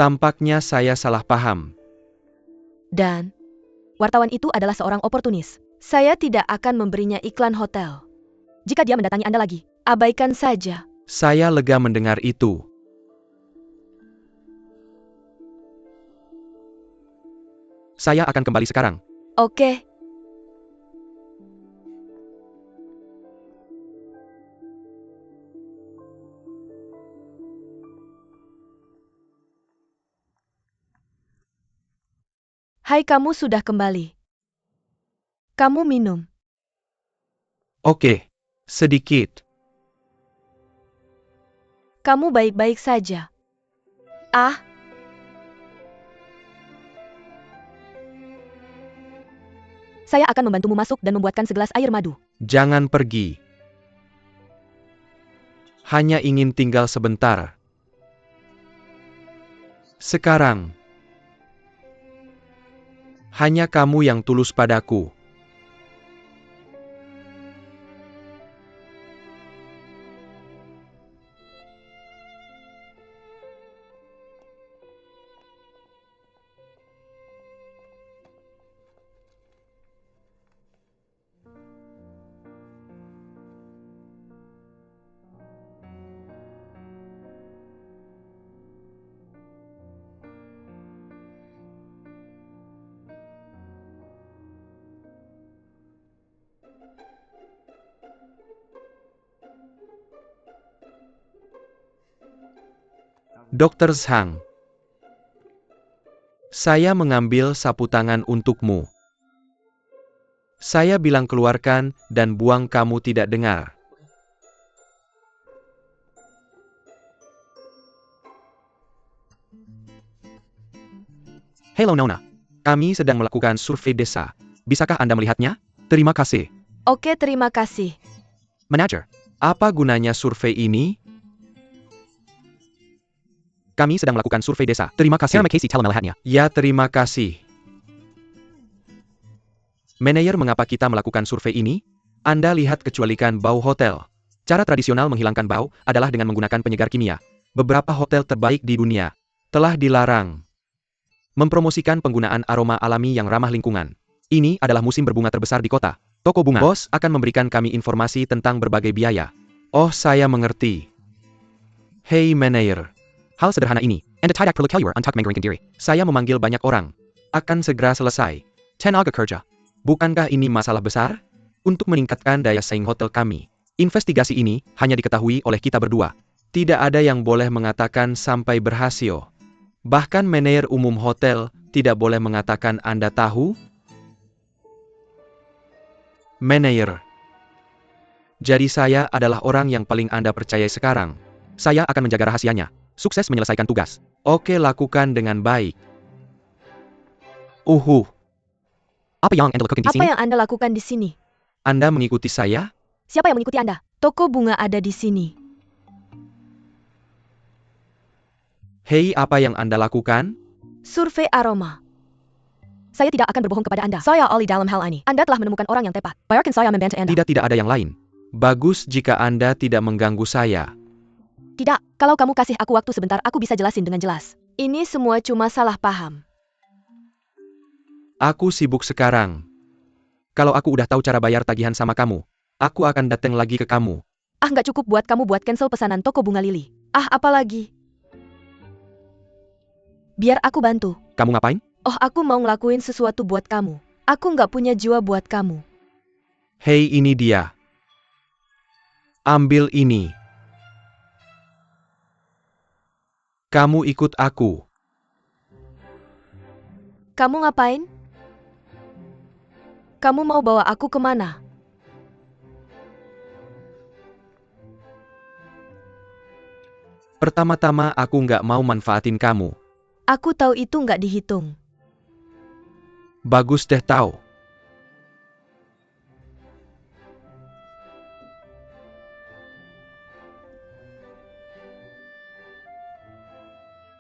Tampaknya saya salah paham. Dan, wartawan itu adalah seorang oportunis. Saya tidak akan memberinya iklan hotel. Jika dia mendatangi Anda lagi, abaikan saja. Saya lega mendengar itu. Saya akan kembali sekarang. Oke. Hai, kamu sudah kembali. Kamu minum. Oke. Sedikit. Kamu baik-baik saja. Ah. Saya akan membantumu masuk dan membuatkan segelas air madu. Jangan pergi. Hanya ingin tinggal sebentar. Sekarang. Hanya kamu yang tulus padaku. Dr. Zhang. Saya mengambil sapu tangan untukmu. Saya bilang keluarkan dan buang, kamu tidak dengar. Halo Nona. Kami sedang melakukan survei desa. Bisakah Anda melihatnya? Terima kasih. Oke, terima kasih. Manager, apa gunanya survei ini? Kami sedang melakukan survei desa. Terima kasih. Ya, terima kasih. Manajer, mengapa kita melakukan survei ini? Anda lihat, kecualikan bau hotel. Cara tradisional menghilangkan bau adalah dengan menggunakan penyegar kimia. Beberapa hotel terbaik di dunia telah dilarang mempromosikan penggunaan aroma alami yang ramah lingkungan. Ini adalah musim berbunga terbesar di kota. Toko bunga Bos akan memberikan kami informasi tentang berbagai biaya. Oh, saya mengerti. Hei manajer. Hal sederhana ini, saya memanggil banyak orang. Akan segera selesai. Tenaga kerja. Bukankah ini masalah besar? Untuk meningkatkan daya saing hotel kami. Investigasi ini hanya diketahui oleh kita berdua. Tidak ada yang boleh mengatakan sampai berhasil. Bahkan manajer umum hotel tidak boleh mengatakan Anda tahu. Manajer. Jadi saya adalah orang yang paling Anda percaya sekarang. Saya akan menjaga rahasianya. Sukses menyelesaikan tugas. Oke, lakukan dengan baik. Apa yang Anda lakukan di sini? Anda mengikuti saya? Siapa yang mengikuti Anda? Toko bunga ada di sini. Hei, apa yang Anda lakukan? Survei aroma. Saya tidak akan berbohong kepada Anda. Saya ahli dalam hal ini. Anda telah menemukan orang yang tepat. Biarkan saya membantu Anda. Tidak ada yang lain. Bagus jika Anda tidak mengganggu saya. Tidak, kalau kamu kasih aku waktu sebentar, aku bisa jelasin dengan jelas. Ini semua cuma salah paham. Aku sibuk sekarang. Kalau aku udah tahu cara bayar tagihan sama kamu, aku akan datang lagi ke kamu. Ah, nggak cukup buat kamu buat cancel pesanan toko bunga lili. Ah, apalagi? Biar aku bantu. Kamu ngapain? Oh, aku mau ngelakuin sesuatu buat kamu. Aku nggak punya jiwa buat kamu. Hei, ini dia. Ambil ini. Kamu ikut aku. Kamu ngapain? Kamu mau bawa aku kemana? Pertama-tama aku nggak mau manfaatin kamu. Aku tahu itu nggak dihitung. Bagus deh tahu.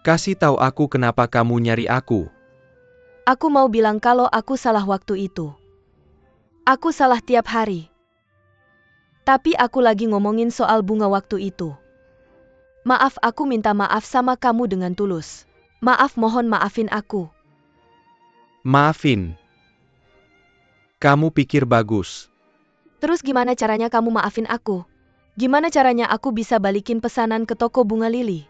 Kasih tahu aku kenapa kamu nyari aku. Aku mau bilang kalau aku salah waktu itu. Aku salah tiap hari. Tapi aku lagi ngomongin soal bunga waktu itu. Maaf, aku minta maaf sama kamu dengan tulus. Maaf, mohon maafin aku. Maafin. Kamu pikir bagus. Terus gimana caranya kamu maafin aku? Gimana caranya aku bisa balikin pesanan ke toko bunga lili?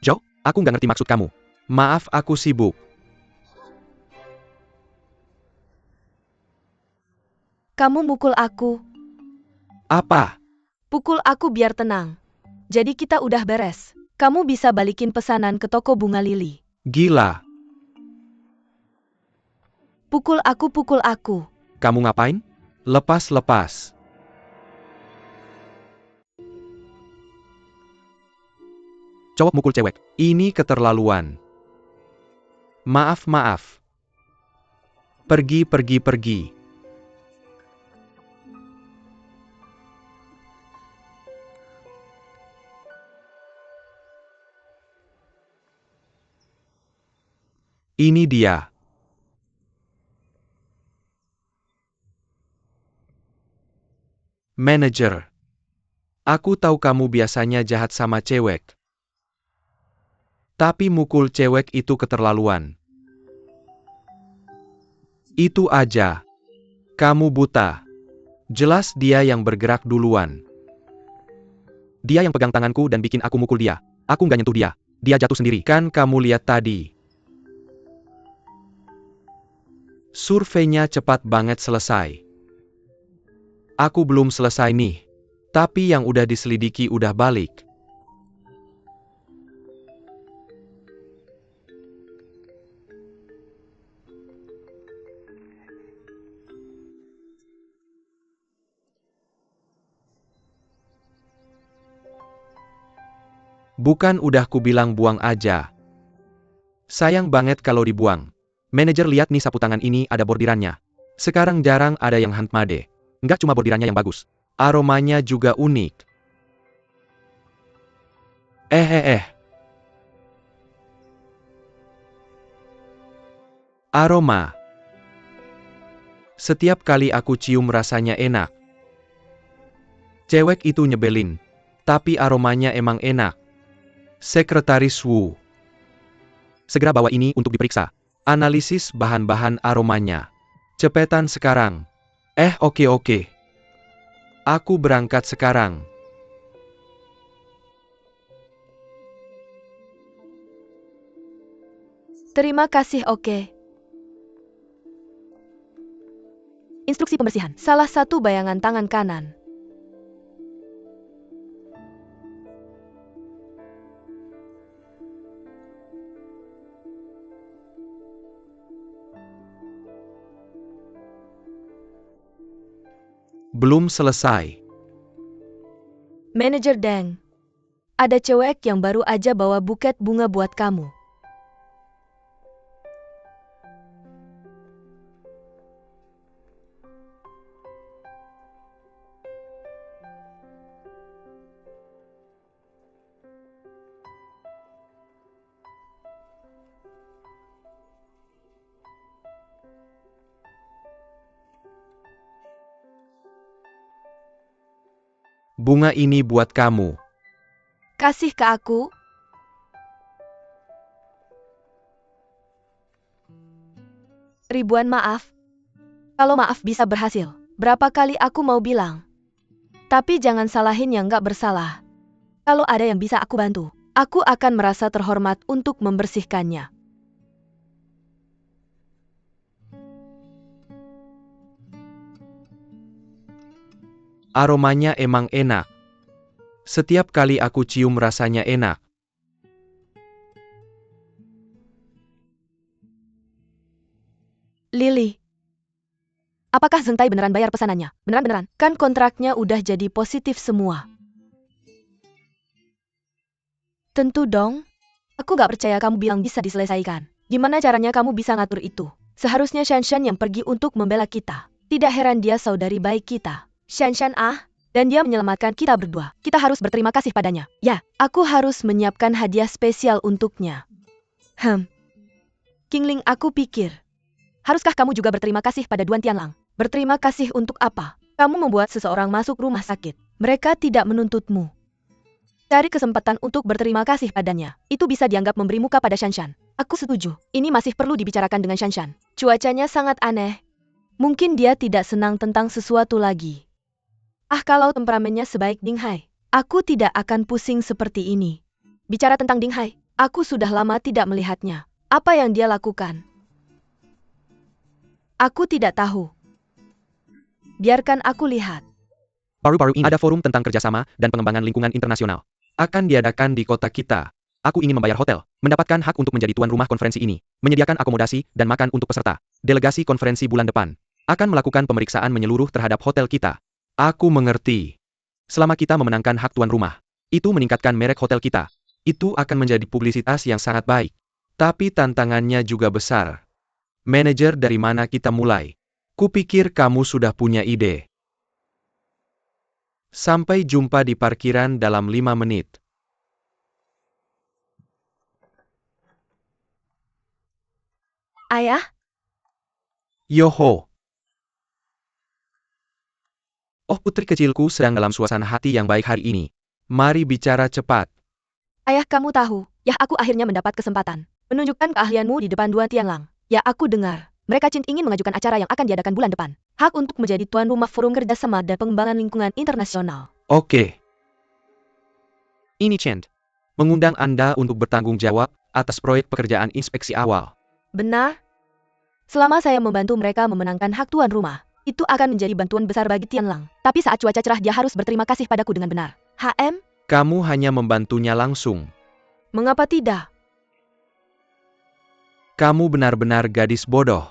Jo, aku nggak ngerti maksud kamu. Maaf, aku sibuk. Kamu mukul aku. Apa? Pukul aku biar tenang. Jadi kita udah beres. Kamu bisa balikin pesanan ke toko bunga lili. Gila. Pukul aku, pukul aku. Kamu ngapain? Lepas-lepas. Cowok mukul cewek. Ini keterlaluan. Maaf, maaf. Pergi, pergi, pergi. Ini dia. Manajer. Aku tahu kamu biasanya jahat sama cewek. Tapi mukul cewek itu keterlaluan. Itu aja. Kamu buta. Jelas dia yang bergerak duluan. Dia yang pegang tanganku dan bikin aku mukul dia. Aku nggak nyentuh dia. Dia jatuh sendiri. Kan kamu lihat tadi. Surveinya cepat banget selesai. Aku belum selesai nih. Tapi yang udah diselidiki udah balik. Bukan udah kubilang buang aja. Sayang banget kalau dibuang. Manajer lihat nih sapu tangan ini ada bordirannya. Sekarang jarang ada yang handmade. Nggak cuma bordirannya yang bagus. Aromanya juga unik. Aroma. Setiap kali aku cium rasanya enak. Cewek itu nyebelin. Tapi aromanya emang enak. Sekretaris Wu. Segera bawa ini untuk diperiksa. Analisis bahan-bahan aromanya. Cepetan sekarang. Oke. Aku berangkat sekarang. Terima kasih, oke. Instruksi pembersihan. Salah satu bayangan tangan kanan. Belum selesai. Manajer Deng. Ada cewek yang baru aja bawa buket bunga buat kamu. Bunga ini buat kamu. Kasih ke aku. Ribuan maaf. Kalau maaf bisa berhasil. Berapa kali aku mau bilang. Tapi jangan salahin yang gak bersalah. Kalau ada yang bisa aku bantu, aku akan merasa terhormat untuk membersihkannya. Aromanya emang enak. Setiap kali aku cium rasanya enak. Lily. Apakah Zheng Tai beneran bayar pesanannya? Beneran? Kan kontraknya udah jadi positif semua. Tentu dong. Aku gak percaya kamu bilang bisa diselesaikan. Gimana caranya kamu bisa ngatur itu? Seharusnya Shanshan yang pergi untuk membela kita. Tidak heran dia saudari baik kita. Shanshan dan dia menyelamatkan kita berdua. Kita harus berterima kasih padanya. Ya, aku harus menyiapkan hadiah spesial untuknya. Qingling, aku pikir. Haruskah kamu juga berterima kasih pada Duan Tianlang? Berterima kasih untuk apa? Kamu membuat seseorang masuk rumah sakit. Mereka tidak menuntutmu. Cari kesempatan untuk berterima kasih padanya. Itu bisa dianggap memberi muka pada Shanshan. Aku setuju. Ini masih perlu dibicarakan dengan Shanshan. Cuacanya sangat aneh. Mungkin dia tidak senang tentang sesuatu lagi. Kalau temperamennya sebaik Ding Hai, aku tidak akan pusing seperti ini. Bicara tentang Ding Hai, aku sudah lama tidak melihatnya. Apa yang dia lakukan? Aku tidak tahu. Biarkan aku lihat. Paru-paru ini ada forum tentang kerjasama dan pengembangan lingkungan internasional. Akan diadakan di kota kita. Aku ingin membayar hotel, mendapatkan hak untuk menjadi tuan rumah konferensi ini, menyediakan akomodasi dan makan untuk peserta. Delegasi konferensi bulan depan akan melakukan pemeriksaan menyeluruh terhadap hotel kita. Aku mengerti. Selama kita memenangkan hak tuan rumah, itu meningkatkan merek hotel kita. Itu akan menjadi publisitas yang sangat baik. Tapi tantangannya juga besar. Manajer, dari mana kita mulai? Kupikir kamu sudah punya ide. Sampai jumpa di parkiran dalam 5 menit. Ayah? Yoho. Oh, putri kecilku sedang dalam suasana hati yang baik hari ini. Mari bicara cepat. Ayah, kamu tahu, ya aku akhirnya mendapat kesempatan menunjukkan keahlianmu di depan Duan Tianlang. Ya, aku dengar. Mereka ingin mengajukan acara yang akan diadakan bulan depan. Hak untuk menjadi tuan rumah forum kerjasama dan pengembangan lingkungan internasional. Oke. Ini Chen. Mengundang Anda untuk bertanggung jawab atas proyek pekerjaan inspeksi awal. Benar? Selama saya membantu mereka memenangkan hak tuan rumah, itu akan menjadi bantuan besar bagi Tianlang. Tapi saat cuaca cerah dia harus berterima kasih padaku dengan benar. Kamu hanya membantunya langsung. Mengapa tidak? Kamu benar-benar gadis bodoh.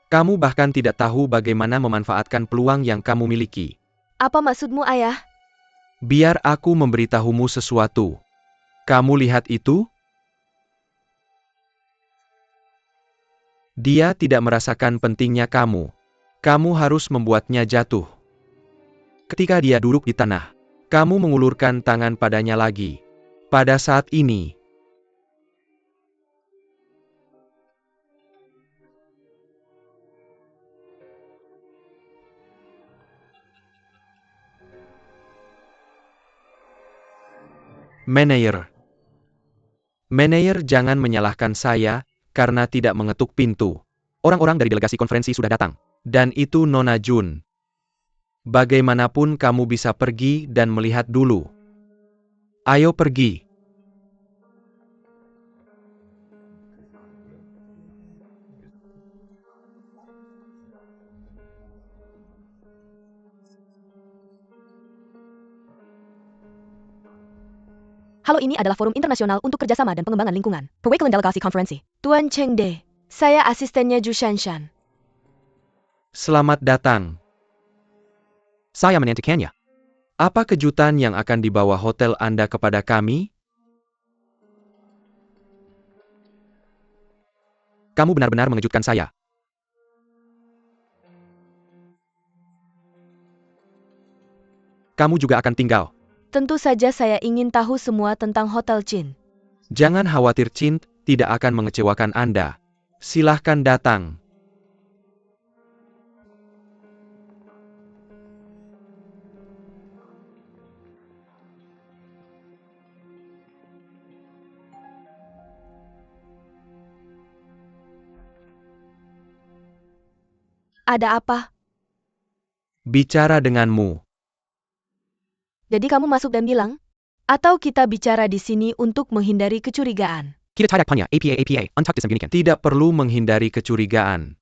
Kamu bahkan tidak tahu bagaimana memanfaatkan peluang yang kamu miliki. Apa maksudmu, Ayah? Biar aku memberitahumu sesuatu. Kamu lihat itu? Dia tidak merasakan pentingnya kamu. Kamu harus membuatnya jatuh. Ketika dia duduk di tanah, kamu mengulurkan tangan padanya lagi. Pada saat ini, Manajer, jangan menyalahkan saya karena tidak mengetuk pintu. Orang-orang dari delegasi konferensi sudah datang. Dan itu Nona Jun. Bagaimanapun kamu bisa pergi dan melihat dulu. Ayo pergi. Halo, ini adalah forum internasional untuk kerjasama dan pengembangan lingkungan. Perwakilan delegasi konferensi. Tuan Cheng De. Saya asistennya Ju Shanshan. Selamat datang. Saya menantikannya. Apa kejutan yang akan dibawa hotel Anda kepada kami? Kamu benar-benar mengejutkan saya. Kamu juga akan tinggal. Tentu saja saya ingin tahu semua tentang Hotel Chin. Jangan khawatir, Chin tidak akan mengecewakan Anda. Silahkan datang. Ada apa? Bicara denganmu. Jadi kamu masuk dan bilang? Atau kita bicara di sini untuk menghindari kecurigaan? Kita tidak punya APA, untuk disembunyikan. Tidak perlu menghindari kecurigaan.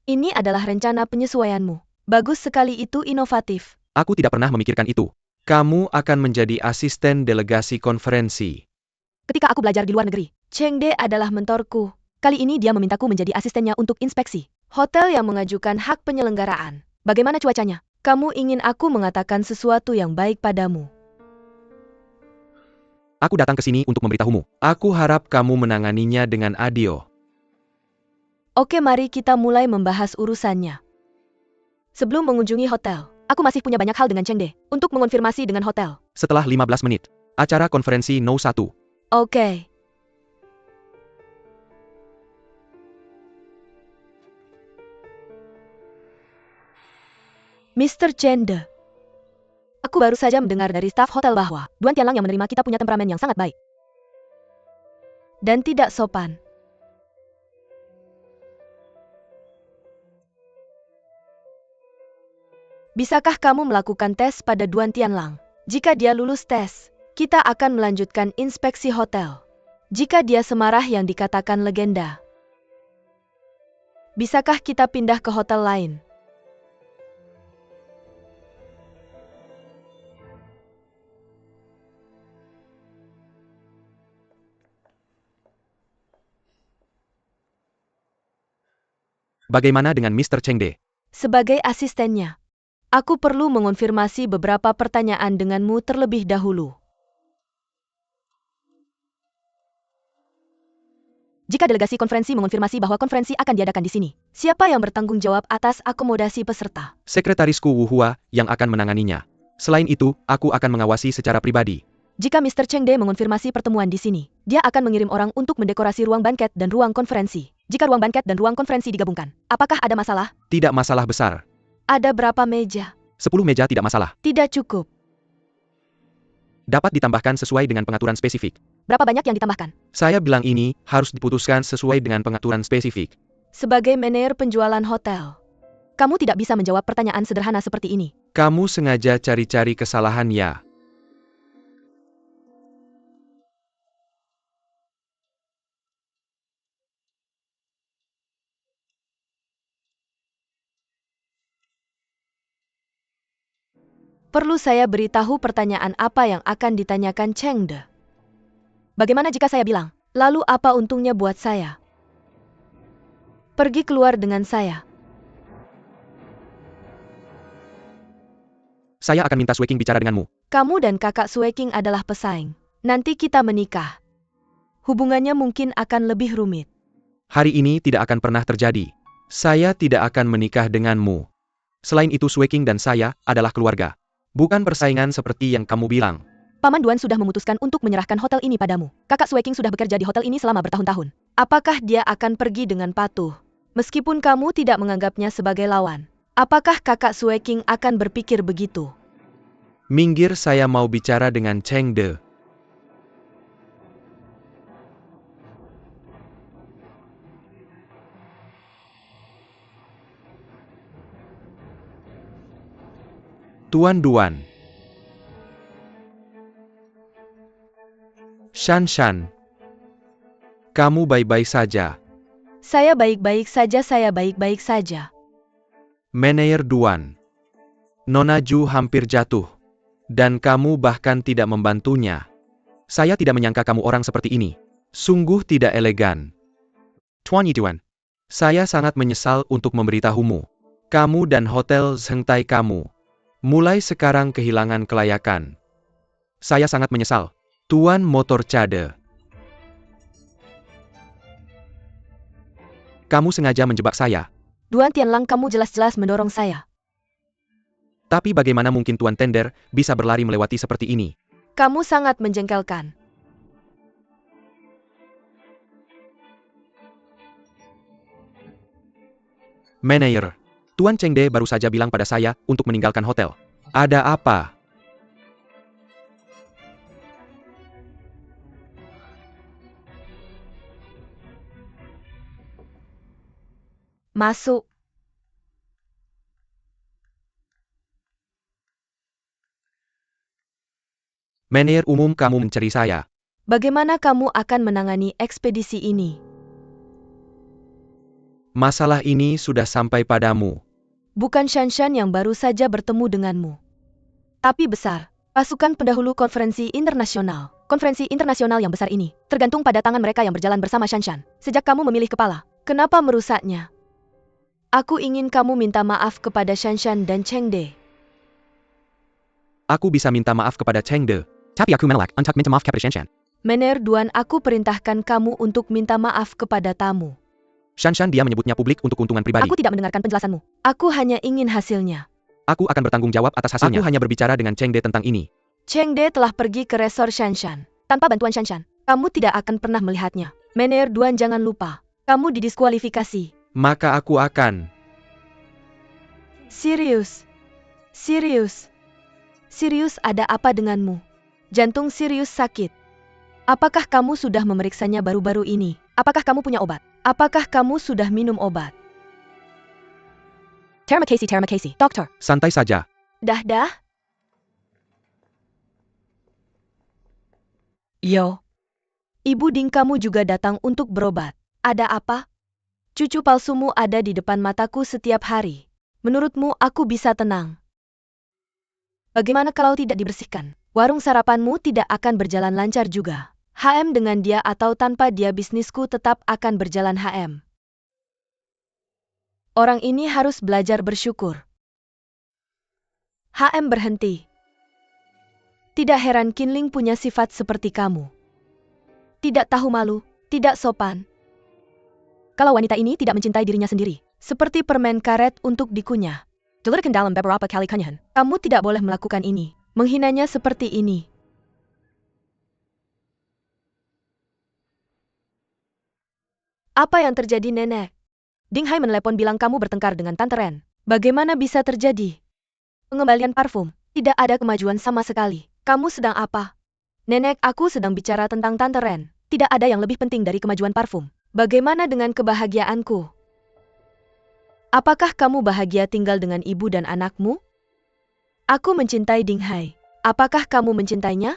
Ini adalah rencana penyesuaianmu. Bagus sekali, itu inovatif. Aku tidak pernah memikirkan itu. Kamu akan menjadi asisten delegasi konferensi. Ketika aku belajar di luar negeri, Cheng De adalah mentorku. Kali ini dia memintaku menjadi asistennya untuk inspeksi hotel yang mengajukan hak penyelenggaraan. Bagaimana cuacanya? Kamu ingin aku mengatakan sesuatu yang baik padamu. Aku datang ke sini untuk memberitahumu. Aku harap kamu menanganinya dengan adil. Oke, mari kita mulai membahas urusannya. Sebelum mengunjungi hotel, aku masih punya banyak hal dengan Cheng De untuk mengonfirmasi dengan hotel. Setelah 15 menit, acara konferensi No. 1. Oke. Mr. Cheng De. Aku baru saja mendengar dari staf hotel bahwa Duan Tianlang yang menerima kita punya temperamen yang sangat baik. Dan tidak sopan. Bisakah kamu melakukan tes pada Duan Tianlang? Jika dia lulus tes, kita akan melanjutkan inspeksi hotel. Jika dia semarah yang dikatakan legenda, bisakah kita pindah ke hotel lain? Bagaimana dengan Mr. Cheng De? Sebagai asistennya, aku perlu mengonfirmasi beberapa pertanyaan denganmu terlebih dahulu. Jika delegasi konferensi mengonfirmasi bahwa konferensi akan diadakan di sini, siapa yang bertanggung jawab atas akomodasi peserta? Sekretarisku Wu Hua yang akan menanganinya. Selain itu, aku akan mengawasi secara pribadi. Jika Mr. Cheng De mengonfirmasi pertemuan di sini, dia akan mengirim orang untuk mendekorasi ruang banket dan ruang konferensi. Jika ruang banket dan ruang konferensi digabungkan, apakah ada masalah? Tidak masalah besar. Ada berapa meja? 10 meja tidak masalah. Tidak cukup. Dapat ditambahkan sesuai dengan pengaturan spesifik. Berapa banyak yang ditambahkan? Saya bilang ini harus diputuskan sesuai dengan pengaturan spesifik. Sebagai manajer penjualan hotel, kamu tidak bisa menjawab pertanyaan sederhana seperti ini. Kamu sengaja cari-cari kesalahan ya? Perlu saya beritahu pertanyaan apa yang akan ditanyakan Cheng De? Bagaimana jika saya bilang, lalu apa untungnya buat saya? Pergi keluar dengan saya. Saya akan minta Sui King bicara denganmu. Kamu dan kakak Sui King adalah pesaing. Nanti kita menikah. Hubungannya mungkin akan lebih rumit. Hari ini tidak akan pernah terjadi. Saya tidak akan menikah denganmu. Selain itu Sui King dan saya adalah keluarga. Bukan persaingan seperti yang kamu bilang. Paman Duan sudah memutuskan untuk menyerahkan hotel ini padamu. Kakak Sui King sudah bekerja di hotel ini selama bertahun-tahun. Apakah dia akan pergi dengan patuh? Meskipun kamu tidak menganggapnya sebagai lawan. Apakah kakak Sui King akan berpikir begitu? Minggir, saya mau bicara dengan Cheng De. Tuan Duan. Shan. Kamu baik-baik saja. Saya baik-baik saja. Manajer Duan. Nona Ju hampir jatuh. Dan kamu bahkan tidak membantunya. Saya tidak menyangka kamu orang seperti ini. Sungguh tidak elegan. Tuan Duan. Saya sangat menyesal untuk memberitahumu. Kamu dan hotel Zhengtai kamu mulai sekarang kehilangan kelayakan. Saya sangat menyesal. Tuan Motor Cade. Kamu sengaja menjebak saya. Duan Tianlang, kamu jelas-jelas mendorong saya. Tapi bagaimana mungkin Tuan Tender bisa berlari melewati seperti ini? Kamu sangat menjengkelkan. Manajer. Tuan Cheng De baru saja bilang pada saya untuk meninggalkan hotel. Ada apa? Masuk. Manajer umum, kamu mencari saya. Bagaimana kamu akan menangani ekspedisi ini? Masalah ini sudah sampai padamu. Bukan Shanshan yang baru saja bertemu denganmu. Tapi besar. Pasukan pendahulu konferensi internasional. Konferensi internasional yang besar ini tergantung pada tangan mereka yang berjalan bersama Shanshan. Sejak kamu memilih kepala, kenapa merusaknya? Aku ingin kamu minta maaf kepada Shanshan dan Chengde. Aku bisa minta maaf kepada Chengde. Tapi aku menolak untuk minta maaf kepada Shanshan. Mener Duan, aku perintahkan kamu untuk minta maaf kepada tamu. Shanshan dia menyebutnya publik untuk keuntungan pribadi. Aku tidak mendengarkan penjelasanmu. Aku hanya ingin hasilnya. Aku akan bertanggung jawab atas hasilnya. Aku hanya berbicara dengan Chengde tentang ini. Chengde telah pergi ke resor Shanshan. Tanpa bantuan Shanshan, kamu tidak akan pernah melihatnya. Mener Duan, jangan lupa. Kamu didiskualifikasi. Maka aku akan. Sirius. Sirius. Sirius, ada apa denganmu? Jantung Sirius sakit. Apakah kamu sudah memeriksanya baru-baru ini? Apakah kamu punya obat? Apakah kamu sudah minum obat? Terima kasih, dokter. Santai saja. Dah. Yo. Ibu Ding, kamu juga datang untuk berobat. Ada apa? Cucu palsumu ada di depan mataku setiap hari. Menurutmu aku bisa tenang? Bagaimana kalau tidak dibersihkan? Warung sarapanmu tidak akan berjalan lancar juga. HM dengan dia atau tanpa dia bisnisku tetap akan berjalan HM. Orang ini harus belajar bersyukur. HM berhenti. Tidak heran Kinling punya sifat seperti kamu. Tidak tahu malu, tidak sopan. Kalau wanita ini tidak mencintai dirinya sendiri, seperti permen karet untuk dikunyah. Diletakkan dalam beberapa kali kunyahan. Kamu tidak boleh melakukan ini, menghinanya seperti ini. Apa yang terjadi, Nenek? Ding Hai menelepon bilang kamu bertengkar dengan Tante Ren. Bagaimana bisa terjadi? Pengembalian parfum. Tidak ada kemajuan sama sekali. Kamu sedang apa? Nenek, aku sedang bicara tentang Tante Ren. Tidak ada yang lebih penting dari kemajuan parfum. Bagaimana dengan kebahagiaanku? Apakah kamu bahagia tinggal dengan ibu dan anakmu? Aku mencintai Ding Hai. Apakah kamu mencintainya?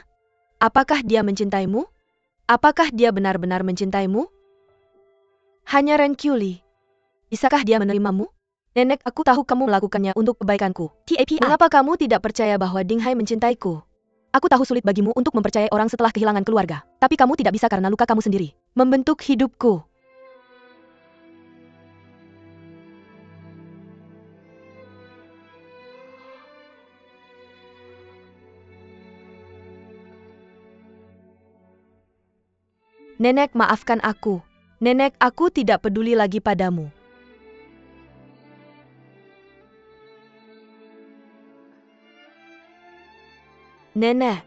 Apakah dia mencintaimu? Apakah dia benar-benar mencintaimu? Hanya Ren Qiuli. Bisakah dia menerimamu? Nenek, aku tahu kamu melakukannya untuk kebaikanku. TAPI. Mengapa kamu tidak percaya bahwa Ding Hai mencintaiku? Aku tahu sulit bagimu untuk mempercayai orang setelah kehilangan keluarga. Tapi kamu tidak bisa karena luka kamu sendiri. Membentuk hidupku. Nenek, maafkan aku. Nenek, aku tidak peduli lagi padamu. Nenek.